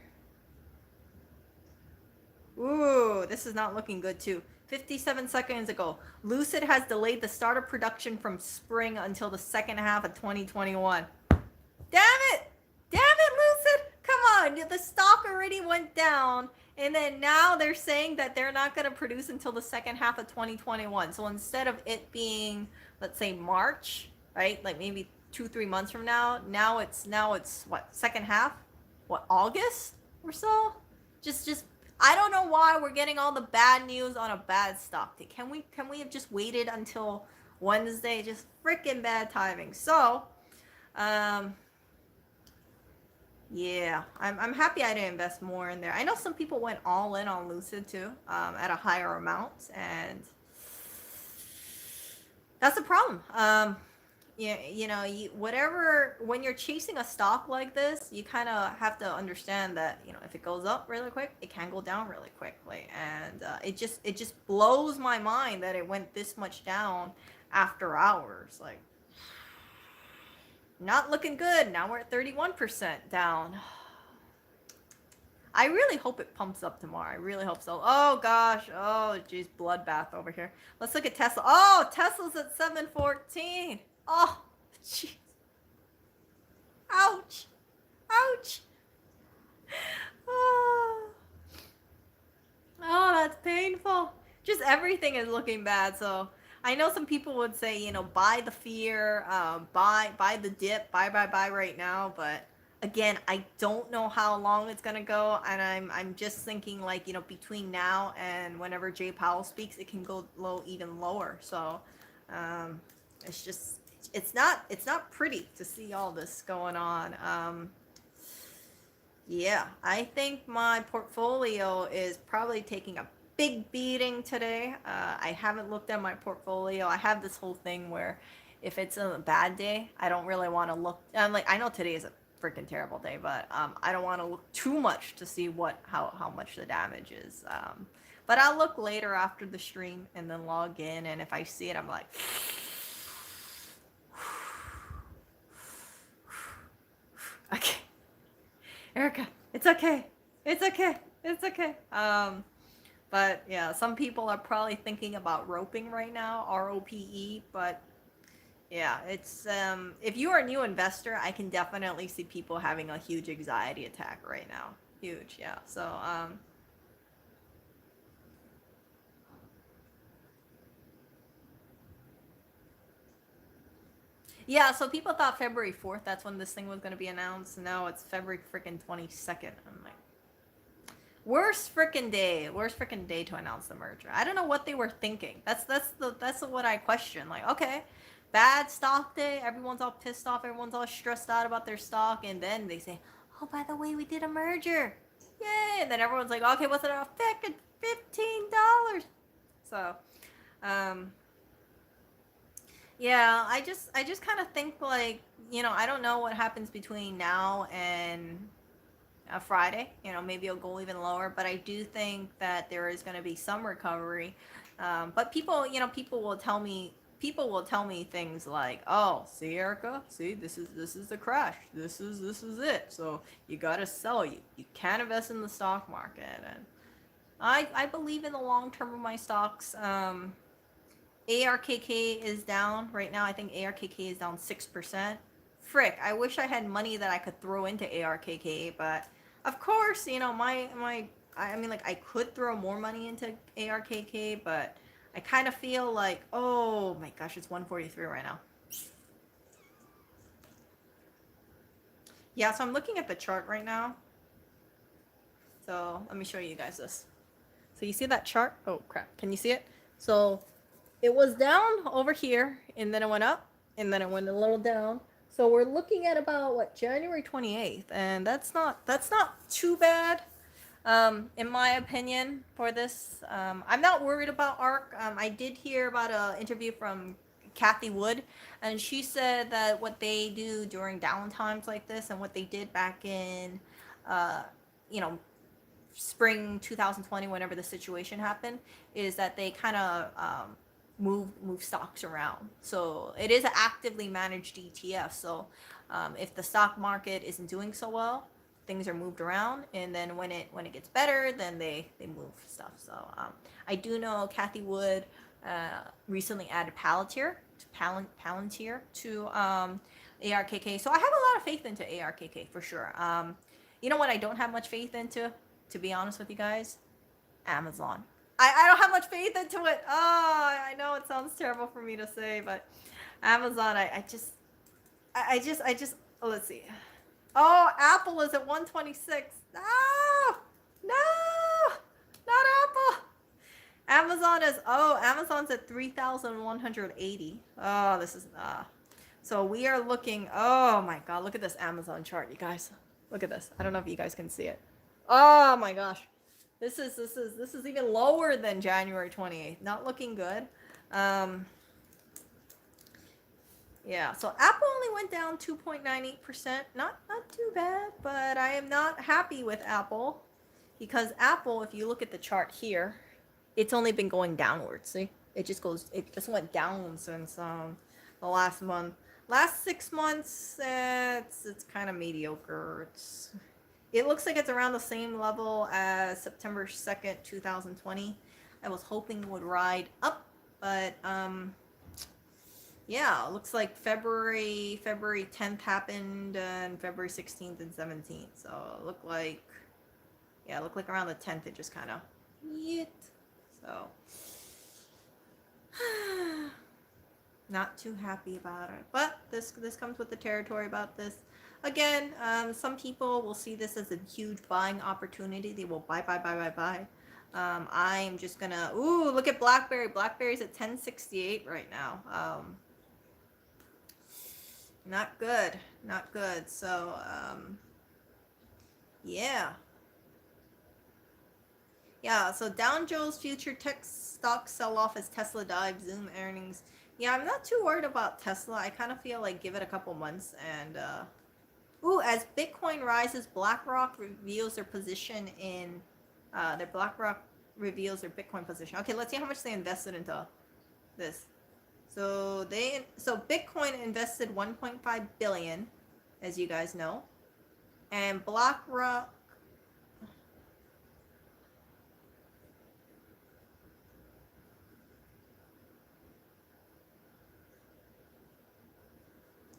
Ooh, this is not looking good too. 57 seconds ago, Lucid has delayed the start of production from spring until the second half of 2021. Damn it! Damn it, Lucid! Come on, the stock already went down, and then now they're saying that they're not going to produce until the second half of 2021. So instead of it being, let's say, March, right? Like maybe 2-3 months from now, now it's what, second half? What, August or so? Just I don't know why we're getting all the bad news on a bad stock day. Can we have just waited until Wednesday? Just freaking bad timing. So, yeah, I'm happy I didn't invest more in there. I know some people went all in on Lucid too, at a higher amount, and that's the problem. Yeah, when you're chasing a stock like this, you kind of have to understand that, if it goes up really quick, it can go down really quickly. And it just blows my mind that it went this much down after hours. Like, not looking good. Now we're at 31% down. I really hope it pumps up tomorrow. I really hope so. Oh gosh. Oh geez, bloodbath over here. Let's look at Tesla. Oh, Tesla's at 714. Oh, jeez. Ouch. Ouch. Oh. Oh, that's painful. Just everything is looking bad. So I know some people would say, buy the fear, buy the dip, buy right now. But again, I don't know how long it's gonna go, and I'm just thinking like, between now and whenever Jay Powell speaks, it can go even lower. So it's it's not pretty to see all this going on. Yeah, I think my portfolio is probably taking a big beating today. I haven't looked at my portfolio. I have this whole thing where if it's a bad day, I don't really want to look. I'm like, I know today is a freaking terrible day, but I don't want to look too much to see how much the damage is. But I'll look later after the stream and then log in, and if I see it, I'm like, okay, Erica, it's okay. It's okay. It's okay. But yeah, some people are probably thinking about roping right now, ROPE, but yeah, it's if you are a new investor, I can definitely see people having a huge anxiety attack right now. Huge, yeah. So yeah, so people thought February 4th, that's when this thing was going to be announced. No, it's February freaking 22nd. I'm like, worst freaking day to announce the merger. I don't know what they were thinking. That's what I question. Like, okay, bad stock day. Everyone's all pissed off. Everyone's all stressed out about their stock, and then they say, "Oh, by the way, we did a merger, yay!" And then everyone's like, "Okay, what's it off? $15." So, um, yeah, I just kind of think like, I don't know what happens between now and Friday. Maybe it'll go even lower, but I do think that there is going to be some recovery. But people will tell me things like, "Oh, see, Erica, see, this is the crash. This is it. So you got to sell. You can't invest in the stock market." And I believe in the long term of my stocks. ARKK is down right now. I think ARKK is down 6%. Frick, I wish I had money that I could throw into ARKK, but of course, I mean, like, I could throw more money into ARKK, but I kind of feel like, oh my gosh, it's 143 right now. Yeah, so I'm looking at the chart right now. So let me show you guys this. So you see that chart? Oh crap, can you see it? So it was down over here, and then it went up, and then it went a little down. So we're looking at about what, January 28th, and that's not too bad, in my opinion, for this. I'm not worried about ARK. I did hear about an interview from Kathy Wood, and she said that what they do during downtimes like this, and what they did back in, uh, you know, spring 2020, whenever the situation happened, is that they kind of move stocks around. So it is an actively managed ETF. So if the stock market isn't doing so well, things are moved around, and then when it gets better, then they move stuff. So I do know Kathy Wood recently added Palantir to ARKK. So I have a lot of faith into ARKK for sure. You know what I don't have much faith into, to be honest with you guys? Amazon. I don't have much faith into it. Oh, I know it sounds terrible for me to say, but Amazon, I just, oh, let's see. Oh, Apple is at 126. No, no, not Apple. Amazon's at 3,180. Oh, this is, so we are looking, oh my God, look at this Amazon chart, you guys. Look at this. I don't know if you guys can see it. Oh my gosh. This is even lower than January 28th. Not looking good. Yeah, so Apple only went down 2.98%. Not too bad, but I am not happy with Apple, because Apple, if you look at the chart here, it's only been going downwards. See? It just went down since the last month. Last 6 months, it's kind of mediocre. It looks like it's around the same level as September 2nd, 2020. I was hoping it would ride up, but yeah, it looks like February 10th happened, and February 16th and 17th. So it looked like around the 10th it just kind of yeet. So not too happy about it. But this comes with the territory about this. Again, some people will see this as a huge buying opportunity. They will buy. I'm just gonna, ooh, look at BlackBerry. BlackBerry's at 1068 right now. Not good. Not good. So, yeah. Yeah, so Dow Jones future tech stocks sell off as Tesla dives, Zoom earnings. Yeah, I'm not too worried about Tesla. I kind of feel like give it a couple months and ooh, as Bitcoin rises, BlackRock reveals their position in their BlackRock reveals their Bitcoin position. Okay, let's see how much they invested into this. So Bitcoin invested 1.5 billion, as you guys know, and BlackRock.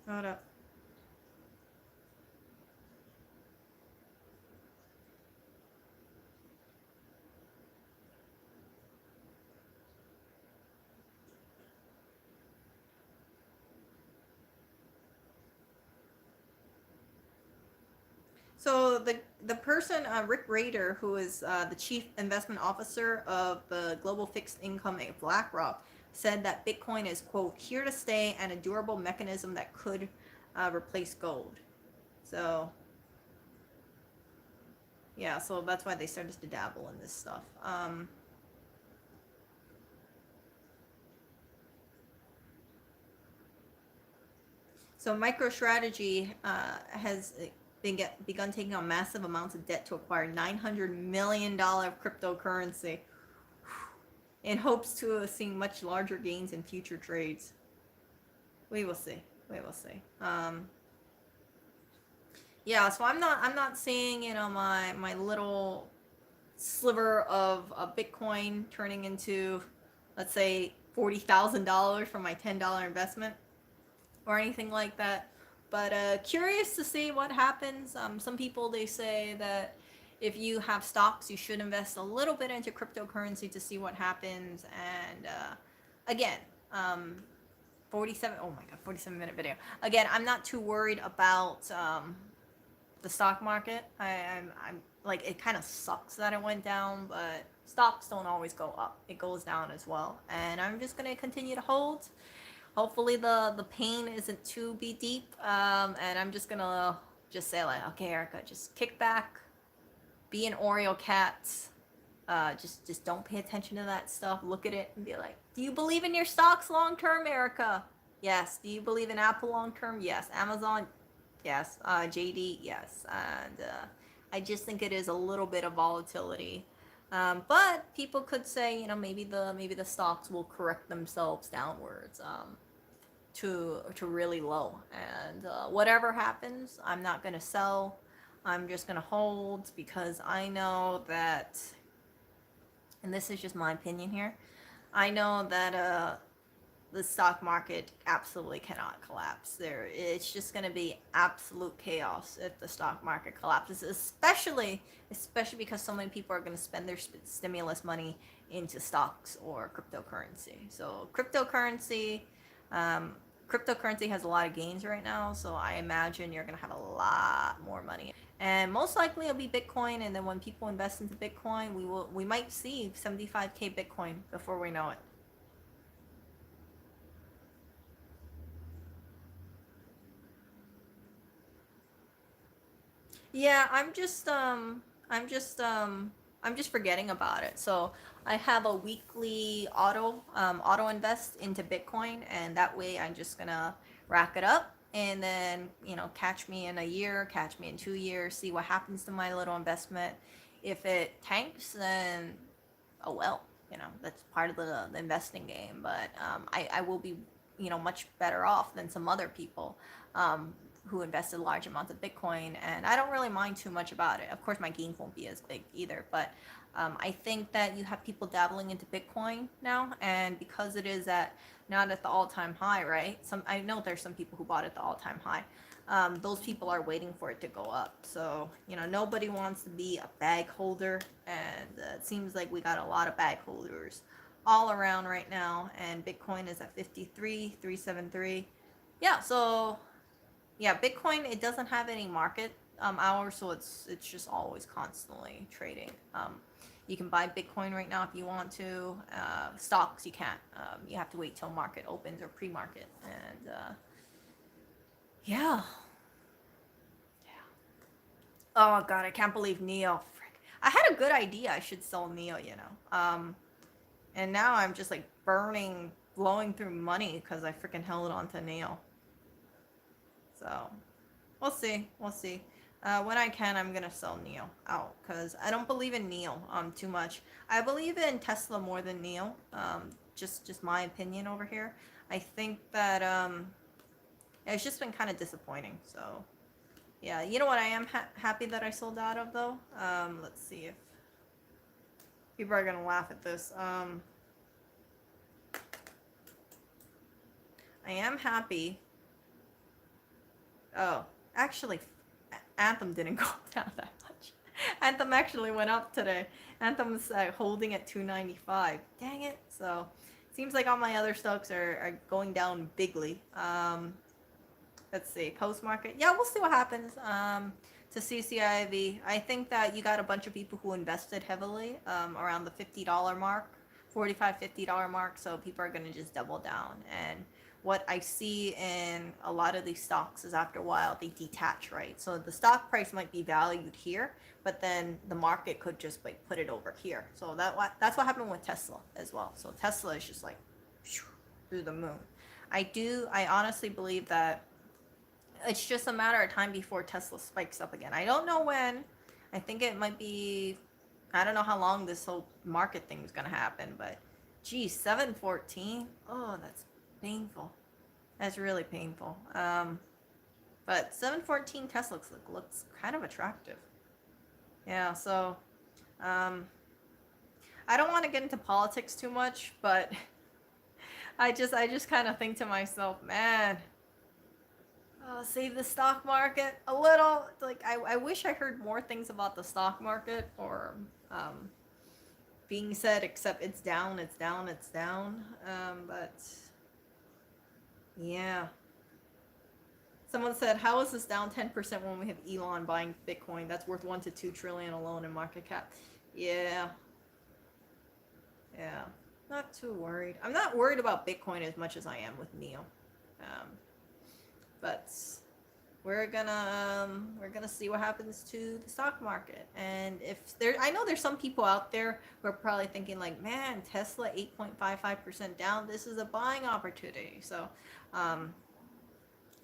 Hold up. So the person Rick Rader, who is the chief investment officer of the global fixed income at BlackRock, said that Bitcoin is quote here to stay and a durable mechanism that could replace gold. So yeah, so that's why they started to dabble in this stuff. So MicroStrategy has begun taking on massive amounts of debt to acquire $900 million of cryptocurrency in hopes to see much larger gains in future trades. We will see. We will see. Yeah, so I'm not seeing my little sliver of a Bitcoin turning into, let's say, $40,000 for my $10 investment or anything like that. But curious to see what happens. Some people they say that if you have stocks, you should invest a little bit into cryptocurrency to see what happens. And again, 47. Oh my god, 47-minute video. Again, I'm not too worried about the stock market. I'm like it kind of sucks that it went down, but stocks don't always go up. It goes down as well. And I'm just gonna continue to hold. Hopefully the pain isn't too be deep. And I'm just gonna just say like, okay, Erica, just kick back, be an Oreo cat. Just don't pay attention to that stuff. Look at it and be like, do you believe in your stocks long term, Erica? Yes. Do you believe in Apple long term? Yes. Amazon? Yes. JD? Yes. And I just think it is a little bit of volatility. But people could say, maybe the stocks will correct themselves downwards. To really low. And whatever happens, I'm not gonna sell. I'm just gonna hold because I know that, and this is just my opinion here. I know that the stock market absolutely cannot collapse. It's just gonna be absolute chaos if the stock market collapses, especially because so many people are gonna spend their stimulus money into stocks or cryptocurrency. So um, cryptocurrency has a lot of gains right now, so I imagine you're gonna have a lot more money. And most likely it'll be Bitcoin, and then when people invest into Bitcoin, we might see 75K Bitcoin before we know it. Yeah, I'm just forgetting about it. So I have a weekly auto invest into Bitcoin, and that way I'm just gonna rack it up, and then catch me in a year, catch me in 2 years, see what happens to my little investment. If it tanks, then oh well, that's part of the investing game. But I will be much better off than some other people who invested large amounts of Bitcoin, and I don't really mind too much about it. Of course, my gains won't be as big either, but I think that you have people dabbling into Bitcoin now, and because it is not at the all-time high, right? I know there's some people who bought it at the all-time high. Those people are waiting for it to go up. So, nobody wants to be a bag holder, and it seems like we got a lot of bag holders all around right now, and Bitcoin is at 53,373. Yeah, so yeah, Bitcoin, it doesn't have any market hours, so it's just always constantly trading. You can buy Bitcoin right now if you want to. Stocks you can't. You have to wait till market opens or pre-market. And Yeah. Oh god, I can't believe Neo. Frick. I had a good idea. I should sell Neo, you know. And now I'm just like blowing through money because I freaking held on to Neo. So we'll see. We'll see. When I can, I'm gonna sell Neo out because I don't believe in Neo too much. I believe in Tesla more than Neo. Just my opinion over here. I think that it's just been kind of disappointing. So yeah, you know what I am happy that I sold out of though. Let's see if people are gonna laugh at this. I am happy. Oh, actually, Anthem didn't go down that much. Anthem actually went up today. Anthem's holding at 295. Dang it. So, seems like all my other stocks are going down bigly. Let's see. Post market. Yeah, we'll see what happens. To CCIV. I think that you got a bunch of people who invested heavily around the $50 mark, $45, $50 mark. So, people are going to just double down. And what I see in a lot of these stocks is after a while they detach, right? So the stock price might be valued here, but then the market could just like put it over here. So that's what happened with Tesla as well. So Tesla is just like through the moon. I honestly believe that it's just a matter of time before Tesla spikes up again. I don't know when. I think it might be, I don't know how long this whole market thing is going to happen, but geez, 714. Oh, that's painful. That's really painful. But 714 Tesla looks kind of attractive. Yeah, so I don't want to get into politics too much, but I just kind of think to myself, man, save the stock market a little. Like I wish I heard more things about the stock market or being said, except it's down, it's down, it's down. But yeah. Someone said, "How is this down 10% when we have Elon buying Bitcoin? That's worth 1 to 2 trillion alone in market cap." Yeah, yeah. Not too worried. I'm not worried about Bitcoin as much as I am with Neo. Um, but we're gonna see what happens to the stock market. And if there, I know there's some people out there who are probably thinking like, "Man, Tesla 8.55% down. This is a buying opportunity." So.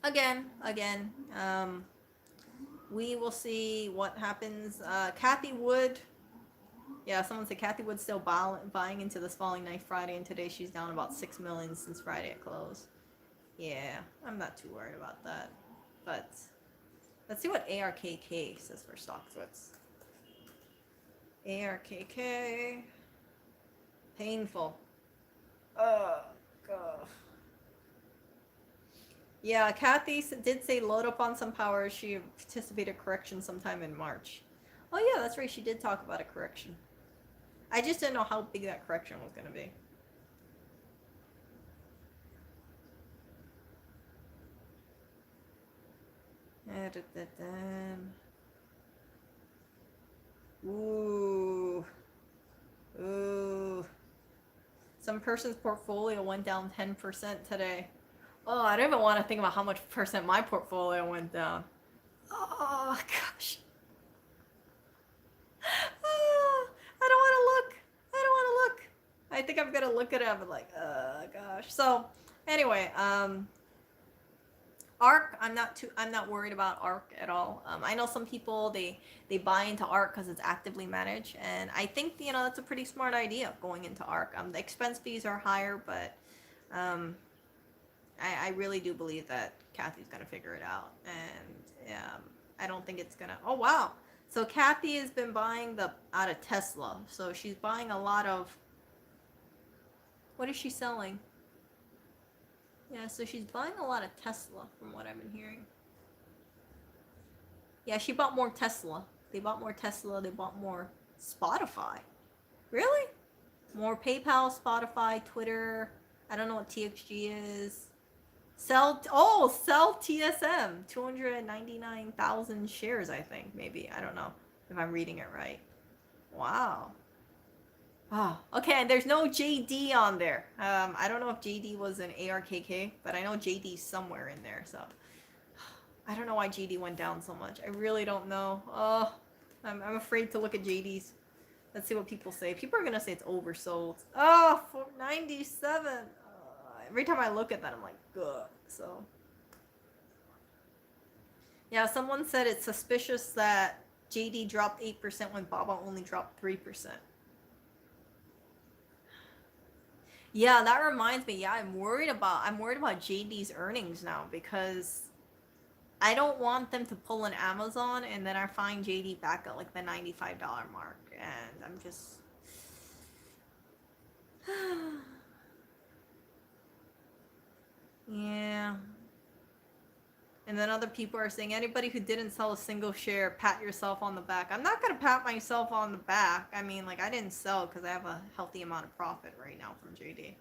Again, we will see what happens. Kathy Wood, yeah, someone said Kathy Wood's still buying into this falling knife Friday, and today she's down about 6 million since Friday at close. Yeah, I'm not too worried about that. But let's see what ARKK says for stock splits. ARKK, painful. Oh god. Yeah, Kathy did say load up on some power. She anticipated correction sometime in March. Oh yeah, that's right. She did talk about a correction. I just didn't know how big that correction was going to be. Ooh. Ooh. Some person's portfolio went down 10% today. Oh, I don't even want to think about how much percent my portfolio went down. Oh, gosh. Oh, I don't want to look. I don't want to look. I think I'm going to look at it and be like, gosh. So, anyway, ARK, I'm not worried about ARK at all. I know some people they buy into ARK because it's actively managed, and I think that's a pretty smart idea going into ARK. The expense fees are higher, but I really do believe that Kathy's gonna figure it out, and I don't think it's gonna. Oh wow! So Kathy has been buying out of Tesla, so she's buying a lot of. What is she selling? Yeah, so she's buying a lot of Tesla, from what I've been hearing. Yeah, she bought more Tesla. They bought more Tesla. They bought more Spotify. Really? More PayPal, Spotify, Twitter. I don't know what TXG is. Sell TSM. 299,000 shares, I think, maybe. I don't know if I'm reading it right. Wow. Oh, okay, and there's no JD on there. I don't know if JD was an ARKK, but I know JD's somewhere in there, so. I don't know why JD went down so much. I really don't know. Oh, I'm afraid to look at JD's. Let's see what people say. People are gonna say it's oversold. Oh, 497. Every time I look at that, I'm like, ugh. So, yeah, someone said it's suspicious that JD dropped 8% when Baba only dropped 3%. Yeah, that reminds me. Yeah, I'm worried about JD's earnings now because I don't want them to pull an Amazon and then I find JD back at like the $95 mark and I'm just yeah. And then other people are saying anybody who didn't sell a single share, pat yourself on the back. I'm not gonna pat myself on the back. I mean, like I didn't sell because I have a healthy amount of profit right now from JD.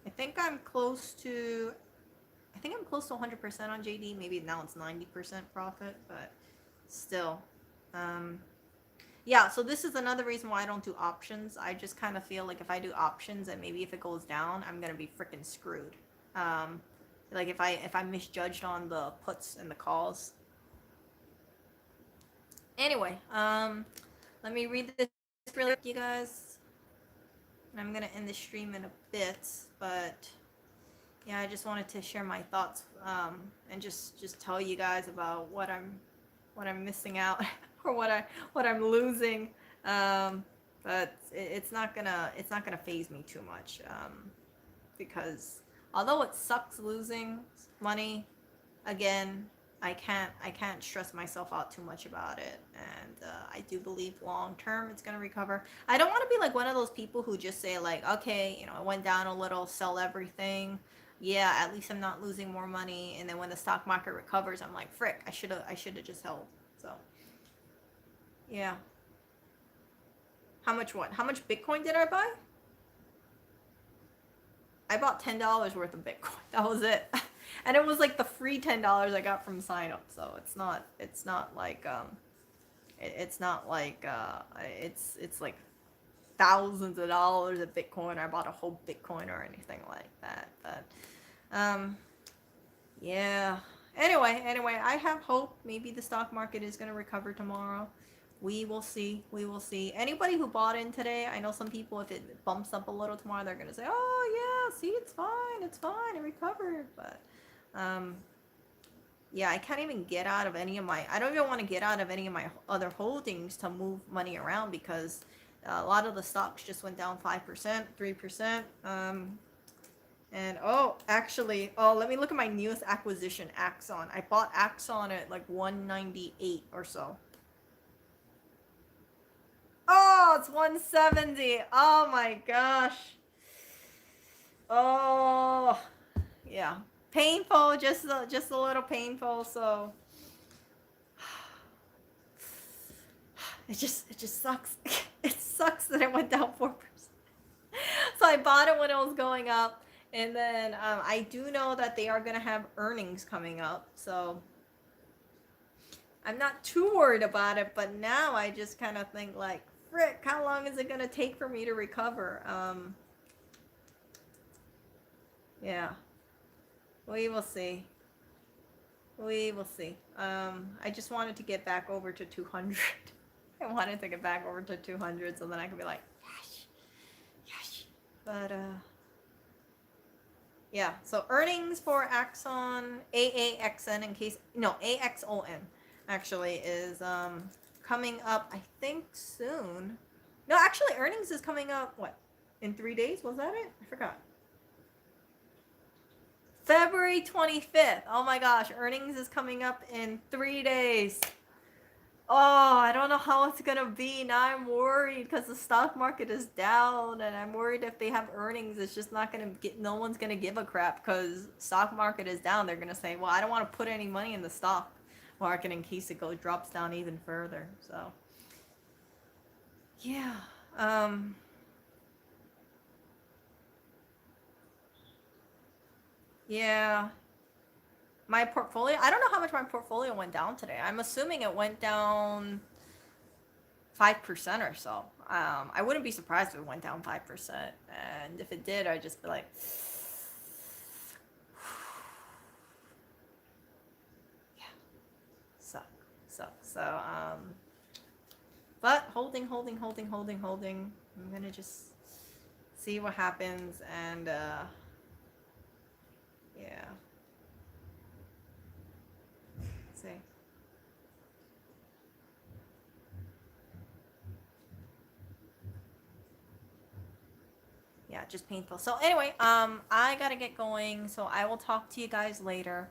I think I'm close to I think I'm close to 100% on JD. Maybe now it's 90% profit, but still. Um, yeah, so this is another reason why I don't do options. I just kind of feel like if I do options and maybe if it goes down, I'm gonna be freaking screwed. Um, like if I misjudged on the puts and the calls. Anyway, let me read this really quick, you guys. I'm gonna end the stream in a bit, but yeah, I just wanted to share my thoughts and just tell you guys about what I'm missing out or what I'm losing. But it's not gonna phase me too much because although it sucks losing money, again, I can't stress myself out too much about it, and I do believe long term it's gonna recover. I don't want to be like one of those people who just say like, okay, it went down a little, sell everything. Yeah, at least I'm not losing more money. And then when the stock market recovers, I'm like, frick, I should have just held. So yeah. How much what? How much Bitcoin did I buy? I bought $10 worth of Bitcoin. That was it. And it was like the free $10 I got from sign up. So it's not like it's like thousands of dollars of Bitcoin. I bought a whole Bitcoin or anything like that. But yeah. Anyway, I have hope. Maybe the stock market is going to recover tomorrow. We will see. We will see. Anybody who bought in today, I know some people, if it bumps up a little tomorrow, they're going to say, oh, yeah, see, it's fine. It's fine. It recovered. But, yeah, I can't even get out of any of my, I don't even want to get out of any of my other holdings to move money around because a lot of the stocks just went down 5%, 3%. And actually, let me look at my newest acquisition, Axon. I bought Axon at like 198 or so. Oh, it's 170. Oh my gosh. Oh, yeah. Painful, just a little painful. So it just sucks. It sucks that it went down 4%. So I bought it when it was going up. And then I do know that they are going to have earnings coming up. So I'm not too worried about it. But now I just kind of think like, frick, how long is it going to take for me to recover? Yeah. We will see. We will see. I just wanted to get back over to 200. I wanted to get back over to 200 so then I could be like, yes, yes. But, yeah, so earnings for Axon, AAXN AXON actually is coming up, I think, soon. No, actually, earnings is coming up, what, in 3 days? Was that it? I forgot. February 25th. Oh my gosh, earnings is coming up in 3 days. Oh, I don't know how it's gonna be. Now I'm worried because the stock market is down, and I'm worried if they have earnings, it's just not gonna get. No one's gonna give a crap because stock market is down. They're gonna say, "Well, I don't want to put any money in the stock market in case it drops down even further." So, yeah. Yeah. My portfolio. I don't know how much my portfolio went down today. I'm assuming it went down 5% or so. I wouldn't be surprised if it went down 5%. And if it did, I'd just be like, yeah. So but holding. I'm gonna just see what happens, and yeah, see. Yeah, just painful. So anyway, I gotta get going, so I will talk to you guys later.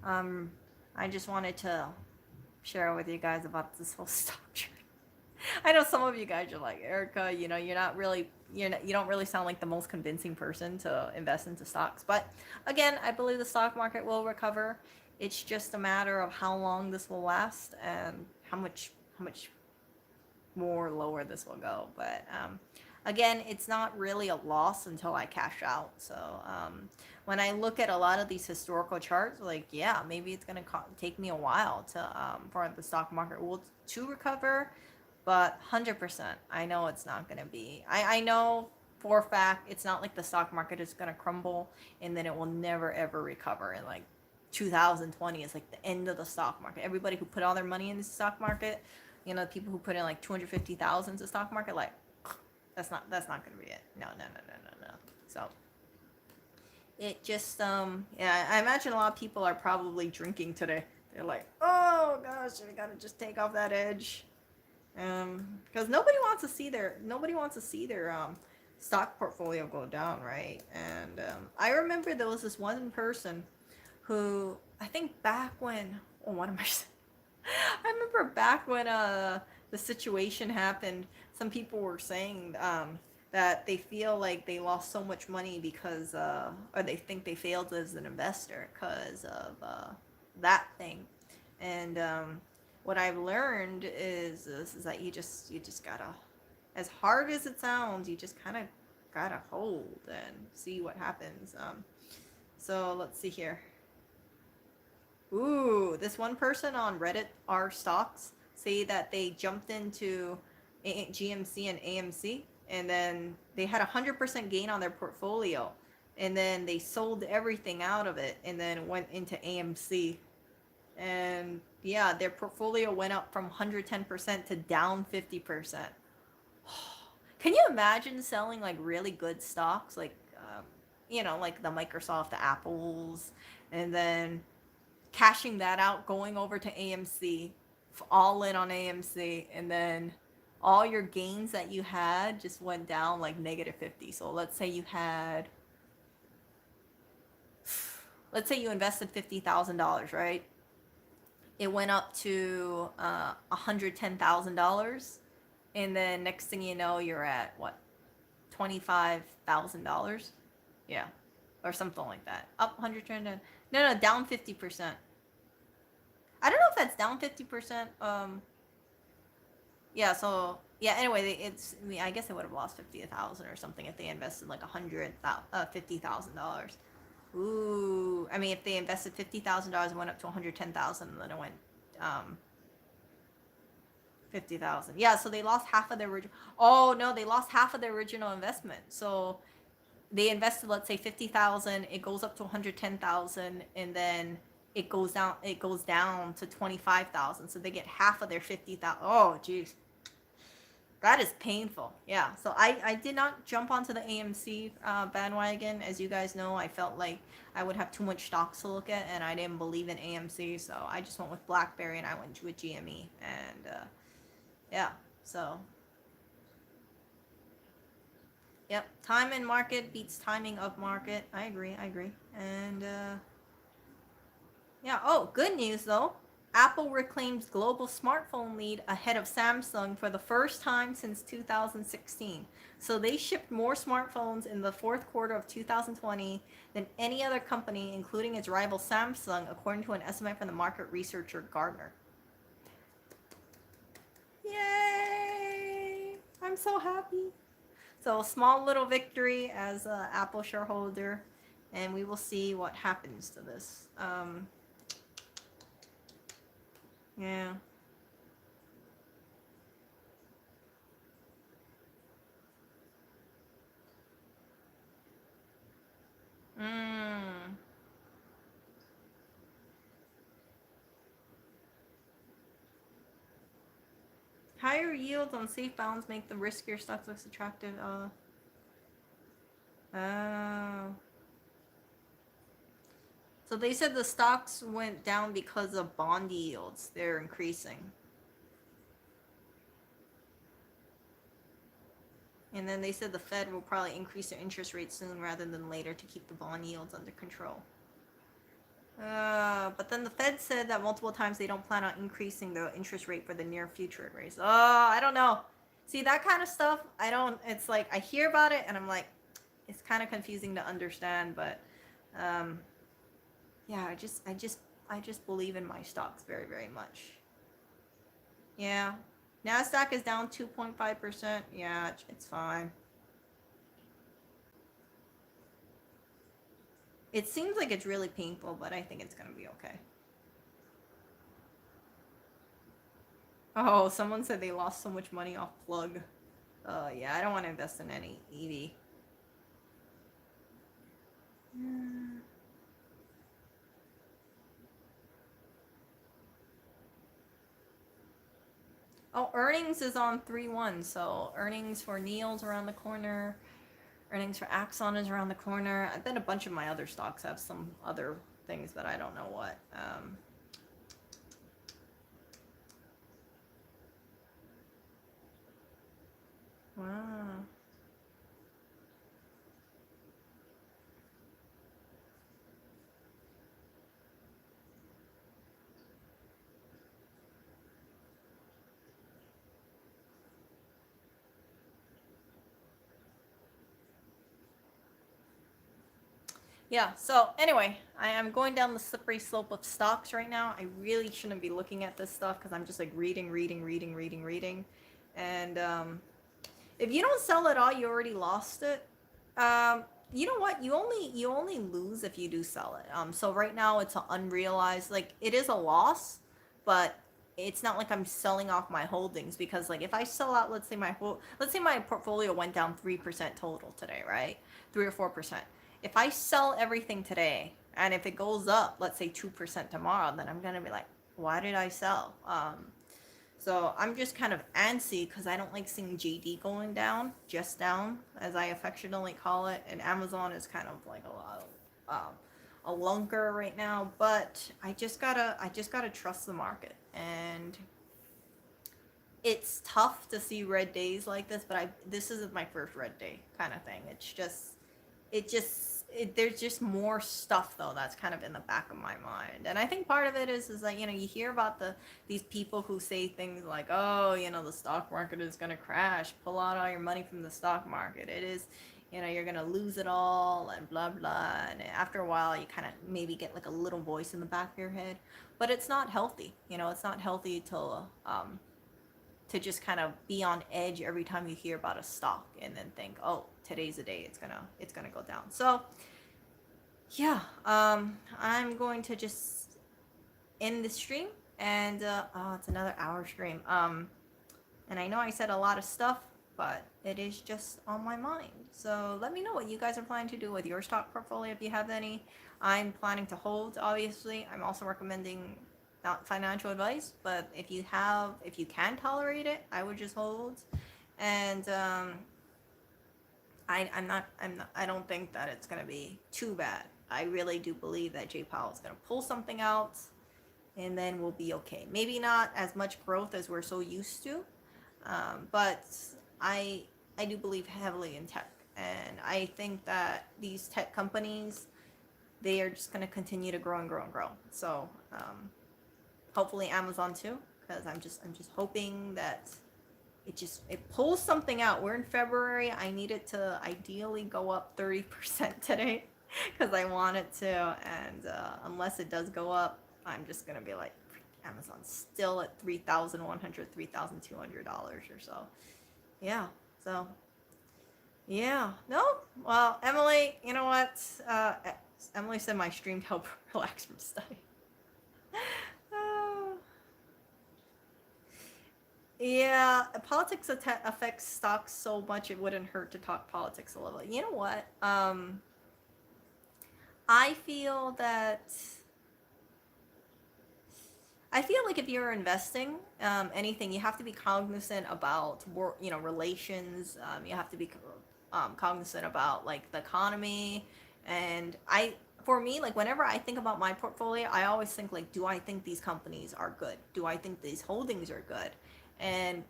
Um, I just wanted to share with you guys about this whole stock trade. I know some of you guys are like, Erica, you're not really, you don't really sound like the most convincing person to invest into stocks. But again, I believe the stock market will recover. It's just a matter of how long this will last and how much more lower this will go. But again, it's not really a loss until I cash out. So when I look at a lot of these historical charts, like, yeah, maybe it's going to take me a while for the stock market to recover. But 100%, I know it's not going to be. I know for a fact it's not like the stock market is going to crumble and then it will never ever recover. And like 2020 is like the end of the stock market. Everybody who put all their money in the stock market, people who put in like 250,000 into the stock market, like that's not going to be it. No, no, no, no, no, no. So it just yeah, I imagine a lot of people are probably drinking today. They're like, oh gosh, I gotta just take off that edge. Because nobody wants to see their stock portfolio go down, right? And I remember there was this one person who, I think back when, oh, what am I saying? I remember back when the situation happened, some people were saying that they feel like they lost so much money because or they think they failed as an investor because of that thing. And what I've learned is that you just gotta, as hard as it sounds, you just kind of gotta hold and see what happens. So let's see here. Ooh, this one person on Reddit, r stocks, say that they jumped into GMC and AMC, and then they had 100% gain on their portfolio, and then they sold everything out of it, and then went into AMC, and yeah, their portfolio went up from 110% to down 50%. Can you imagine selling like really good stocks, like like the Microsoft, the Apples, and then cashing that out, going over to AMC, all in on AMC, and then all your gains that you had just went down like negative 50. So let's say you invested $50,000, right? It went up to $110,000, and then next thing you know, you're at what, $25,000? Yeah, or something like that. Up 110, no, down 50%. I don't know if that's down 50%. Yeah, so yeah, anyway, I guess they would have lost 50,000 or something if they invested like $50,000. Ooh, I mean, if they invested $50,000 and went up to 110,000, and then it went 50,000. Yeah, so they lost half of their original. Oh no, they lost half of their original investment. So they invested, let's say 50,000, it goes up to 110,000, and then it goes down to 25,000. So they get half of their 50,000. Oh jeez. That is painful. Yeah. So I did not jump onto the AMC bandwagon. As you guys know, I felt like I would have too much stocks to look at, and I didn't believe in AMC. So I just went with BlackBerry, and I went with GME. And yeah. So yep. Time in market beats timing of market. I agree. And yeah. Oh, good news though. Apple reclaims global smartphone lead ahead of Samsung for the first time since 2016. So they shipped more smartphones in the fourth quarter of 2020 than any other company, including its rival Samsung, according to an estimate from the market researcher Gartner. Yay! I'm so happy. So small little victory as an Apple shareholder, and we will see what happens to this. Yeah. Mm. Higher yields on safe bonds make the riskier stocks less attractive. Oh. So they said the stocks went down because of bond yields. They're increasing. And then they said the Fed will probably increase their interest rates soon rather than later to keep the bond yields under control. But then the Fed said that multiple times they don't plan on increasing the interest rate for the near future raise. Oh, I don't know. See, that kind of stuff, I don't, it's like, I hear about it and I'm like, it's kind of confusing to understand, but, yeah, I just believe in my stocks very, very much. Yeah. NASDAQ is down 2.5%. Yeah, it's fine. It seems like it's really painful, but I think it's going to be okay. Oh, someone said they lost so much money off plug. Yeah, I don't want to invest in any EV. Oh, earnings is on 3-1, so earnings for Neil's around the corner. Earnings for Axon is around the corner. I bet a bunch of my other stocks have some other things, but I don't know what. Wow. Yeah, so anyway, I am going down the slippery slope of stocks right now. I really shouldn't be looking at this stuff because I'm just like reading. And if you don't sell it all, you already lost it. You know what? You only lose if you do sell it. So right now it's an unrealized, like it is a loss, but it's not like I'm selling off my holdings because like if I sell out, let's say my portfolio went down 3% total today, right? 3 or 4%. If I sell everything today and if it goes up, let's say 2% tomorrow, then I'm gonna be like, why did I sell? So I'm just kind of antsy because I don't like seeing JD going down, just down, as I affectionately call it. And Amazon is kind of like a lunker right now. But I just gotta trust the market. And it's tough to see red days like this, but this isn't my first red day kind of thing. There's just more stuff though that's kind of in the back of my mind. And I think part of it is like, you hear about these people who say things like, oh, the stock market is going to crash, pull out all your money from the stock market, it is, you're going to lose it all and blah blah. And after a while you kind of maybe get like a little voice in the back of your head, but it's not healthy. It's not healthy to just kind of be on edge every time you hear about a stock and then think, oh, today's the day it's gonna go down. So yeah, I'm going to just end the stream and it's another hour stream. And I know I said a lot of stuff, but it is just on my mind. So let me know what you guys are planning to do with your stock portfolio if you have any. I'm planning to hold, obviously. I'm also recommending not financial advice, but if you can tolerate it, I would just hold. And I don't think that it's gonna be too bad. I really do believe that Jay Powell is gonna pull something out, and then we'll be okay. Maybe not as much growth as we're so used to, but I do believe heavily in tech, and I think that these tech companies, they are just gonna continue to grow and grow and grow. So hopefully Amazon too, because I'm just hoping that it pulls something out. We're in February. I need it to ideally go up 30% today because I want it to. And unless it does go up, I'm just gonna be like, Amazon's still at $3,100, $3,200 or so. Yeah. So yeah. No. Well, Emily, you know what? Emily said my stream helped relax from study. Yeah, politics affects stocks so much it wouldn't hurt to talk politics a little. You know what? I feel that I feel like if you're investing anything, you have to be cognizant about relations. You have to be cognizant about like the economy. And for me, like whenever I think about my portfolio, I always think like, do I think these companies are good? Do I think these holdings are good? And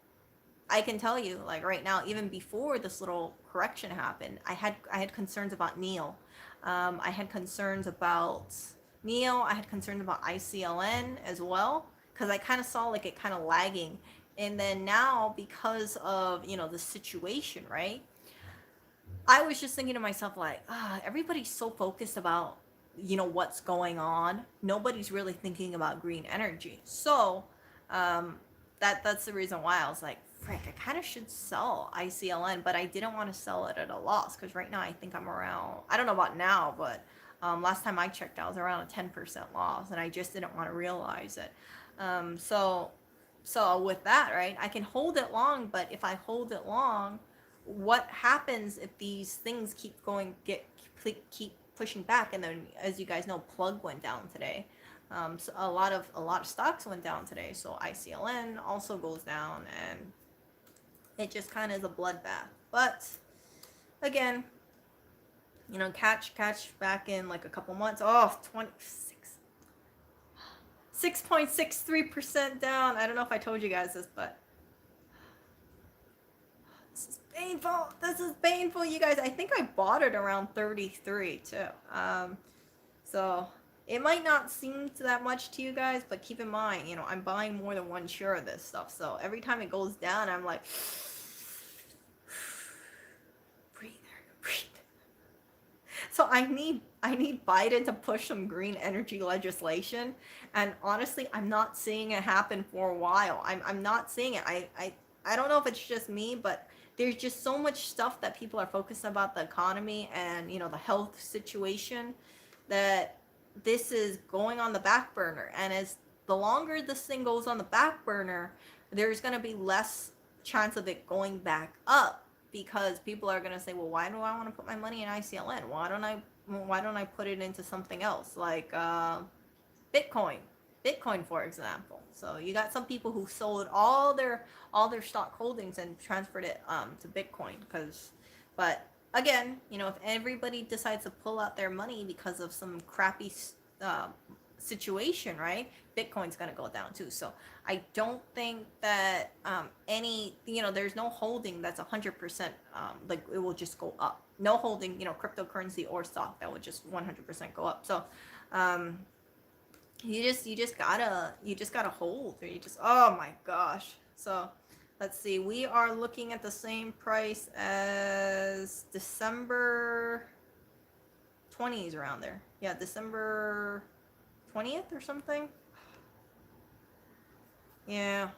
I can tell you, like right now, even before this little correction happened, I had concerns about Neil. I had concerns about Neil. I had concerns about ICLN as well because I kind of saw like it kind of lagging. And then now, because of the situation, right? I was just thinking to myself like, everybody's so focused about what's going on. Nobody's really thinking about green energy. So that's the reason why I was like, frick, I kind of should sell ICLN, but I didn't want to sell it at a loss because right now I think I'm around, I don't know about now, but last time I checked, I was around a 10% loss, and I just didn't want to realize it. So with that, right, I can hold it long, but if I hold it long, what happens if these things keep pushing back? And then, as you guys know, plug went down today. So a lot of stocks went down today. So ICLN also goes down, and it just kind of is a bloodbath. But again, catch back in like a couple months. Oh, 6.63% down. I don't know if I told you guys this, but this is painful. This is painful, you guys. I think I bought it around 33 too. So it might not seem that much to you guys, but keep in mind, I'm buying more than one share of this stuff. So every time it goes down, I'm like, breathe. So I need Biden to push some green energy legislation, and honestly, I'm not seeing it happen for a while. I'm not seeing it. I don't know if it's just me, but there's just so much stuff that people are focused about the economy and the health situation that this is going on the back burner. And as the longer this thing goes on the back burner, there's going to be less chance of it going back up, because people are going to say, well, why do I want to put my money in ICLN? Why don't I put it into something else like Bitcoin, for example? So you got some people who sold all their stock holdings and transferred it to Bitcoin, but again, if everybody decides to pull out their money because of some crappy situation, right? Bitcoin's going to go down too. So I don't think that there's no holding that's 100% like it will just go up. No holding, cryptocurrency or stock that would just 100% go up. So you just gotta hold, or oh my gosh. So let's see, we are looking at the same price as December 20s, around there. Yeah, December 20th or something. Yeah.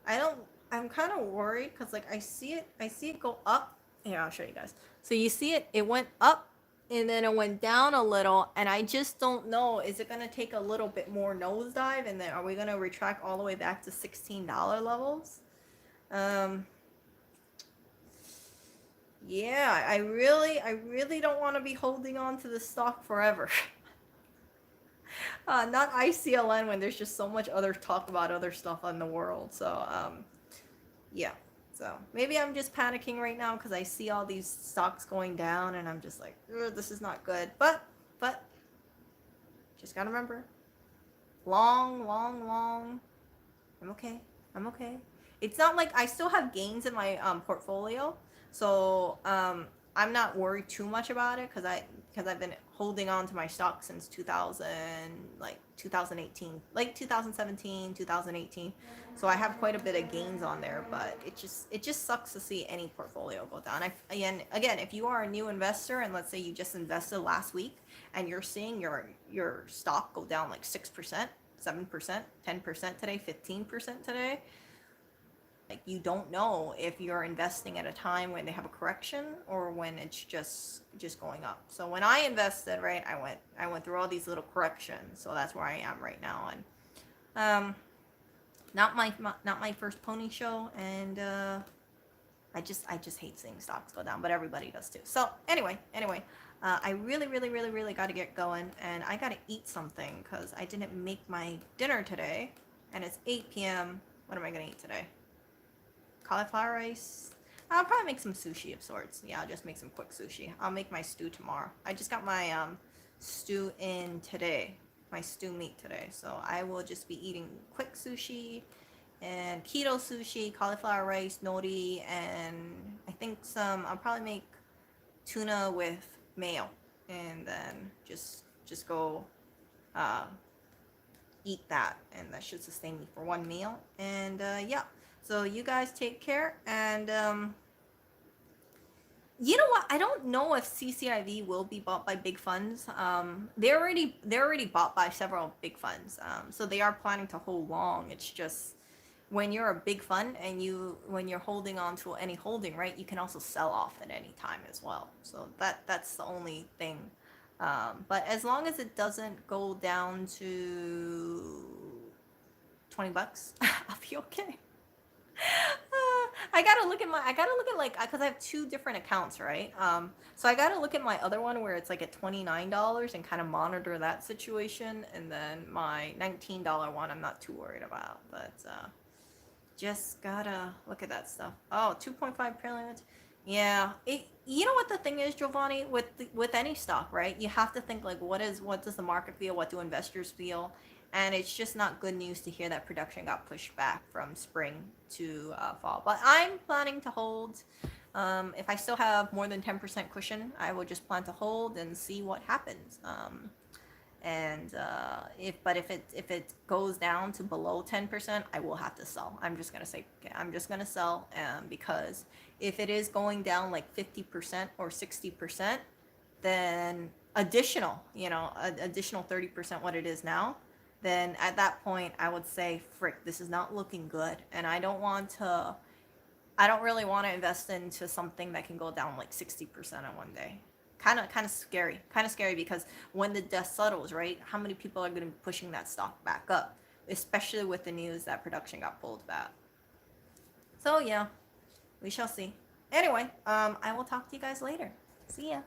I'm kind of worried because like I see it go up. Here, I'll show you guys. So you see it went up and then it went down a little, and I just don't know, is it going to take a little bit more nosedive, and then are we going to retract all the way back to $16 levels? Yeah, I really don't want to be holding on to this stock forever. Not ICLN when there's just so much other talk about other stuff in the world. So yeah. So maybe I'm just panicking right now because I see all these stocks going down, and I'm just like, this is not good. But just gotta remember, long. I'm okay. It's not like I still have gains in my portfolio, so I'm not worried too much about it because I've been holding on to my stock since 2018, like 2017, 2018. So I have quite a bit of gains on there, but it just sucks to see any portfolio go down. Again, if you are a new investor and let's say you just invested last week and you're seeing your stock go down like 6%, 7%, 10% today, 15% today, like you don't know if you're investing at a time when they have a correction or when it's just going up. So when I invested, right, I went through all these little corrections. So that's where I am right now, and not my first pony show, and I just hate seeing stocks go down, but everybody does too. So anyway, I really got to get going, and I got to eat something because I didn't make my dinner today, and it's 8 p.m. What am I gonna eat today? Cauliflower rice. I'll probably make some sushi of sorts. Yeah, I'll just make some quick sushi. I'll make my stew tomorrow. I just got my stew in today, my stew meat today. So I will just be eating quick sushi and keto sushi, cauliflower rice, nori, and I think I'll probably make tuna with mayo, and then just go uh, eat that, and that should sustain me for one meal. And yeah, so you guys take care, and you know what? I don't know if CCIV will be bought by big funds. They're already bought by several big funds. So they are planning to hold long. It's just when you're a big fund and when you're holding on to any holding, right? You can also sell off at any time as well. So that's the only thing. But as long as it doesn't go down to $20, I'll be okay. I gotta look at like because I have two different accounts, right? So I gotta look at my other one where it's like at $29 and kind of monitor that situation, and then my $19 one I'm not too worried about, but just gotta look at that stuff. Oh, 2.5 trillion. Yeah, you know what the thing is, Giovanni, with any stock, right? You have to think like what does the market feel? What do investors feel? And it's just not good news to hear that production got pushed back from spring to fall. But I'm planning to hold. If I still have more than 10% cushion, I will just plan to hold and see what happens. And if it goes down to below 10%, I will have to sell. I'm just gonna say, okay, I'm just gonna sell, because if it is going down like 50% or 60%, then additional 30% what it is now, then at that point I would say, frick, this is not looking good, and I don't really want to invest into something that can go down like 60% in one day. Kind of scary. Kind of scary because when the dust settles, right? How many people are going to be pushing that stock back up, especially with the news that production got pulled back. So yeah, we shall see. Anyway, I will talk to you guys later. See ya.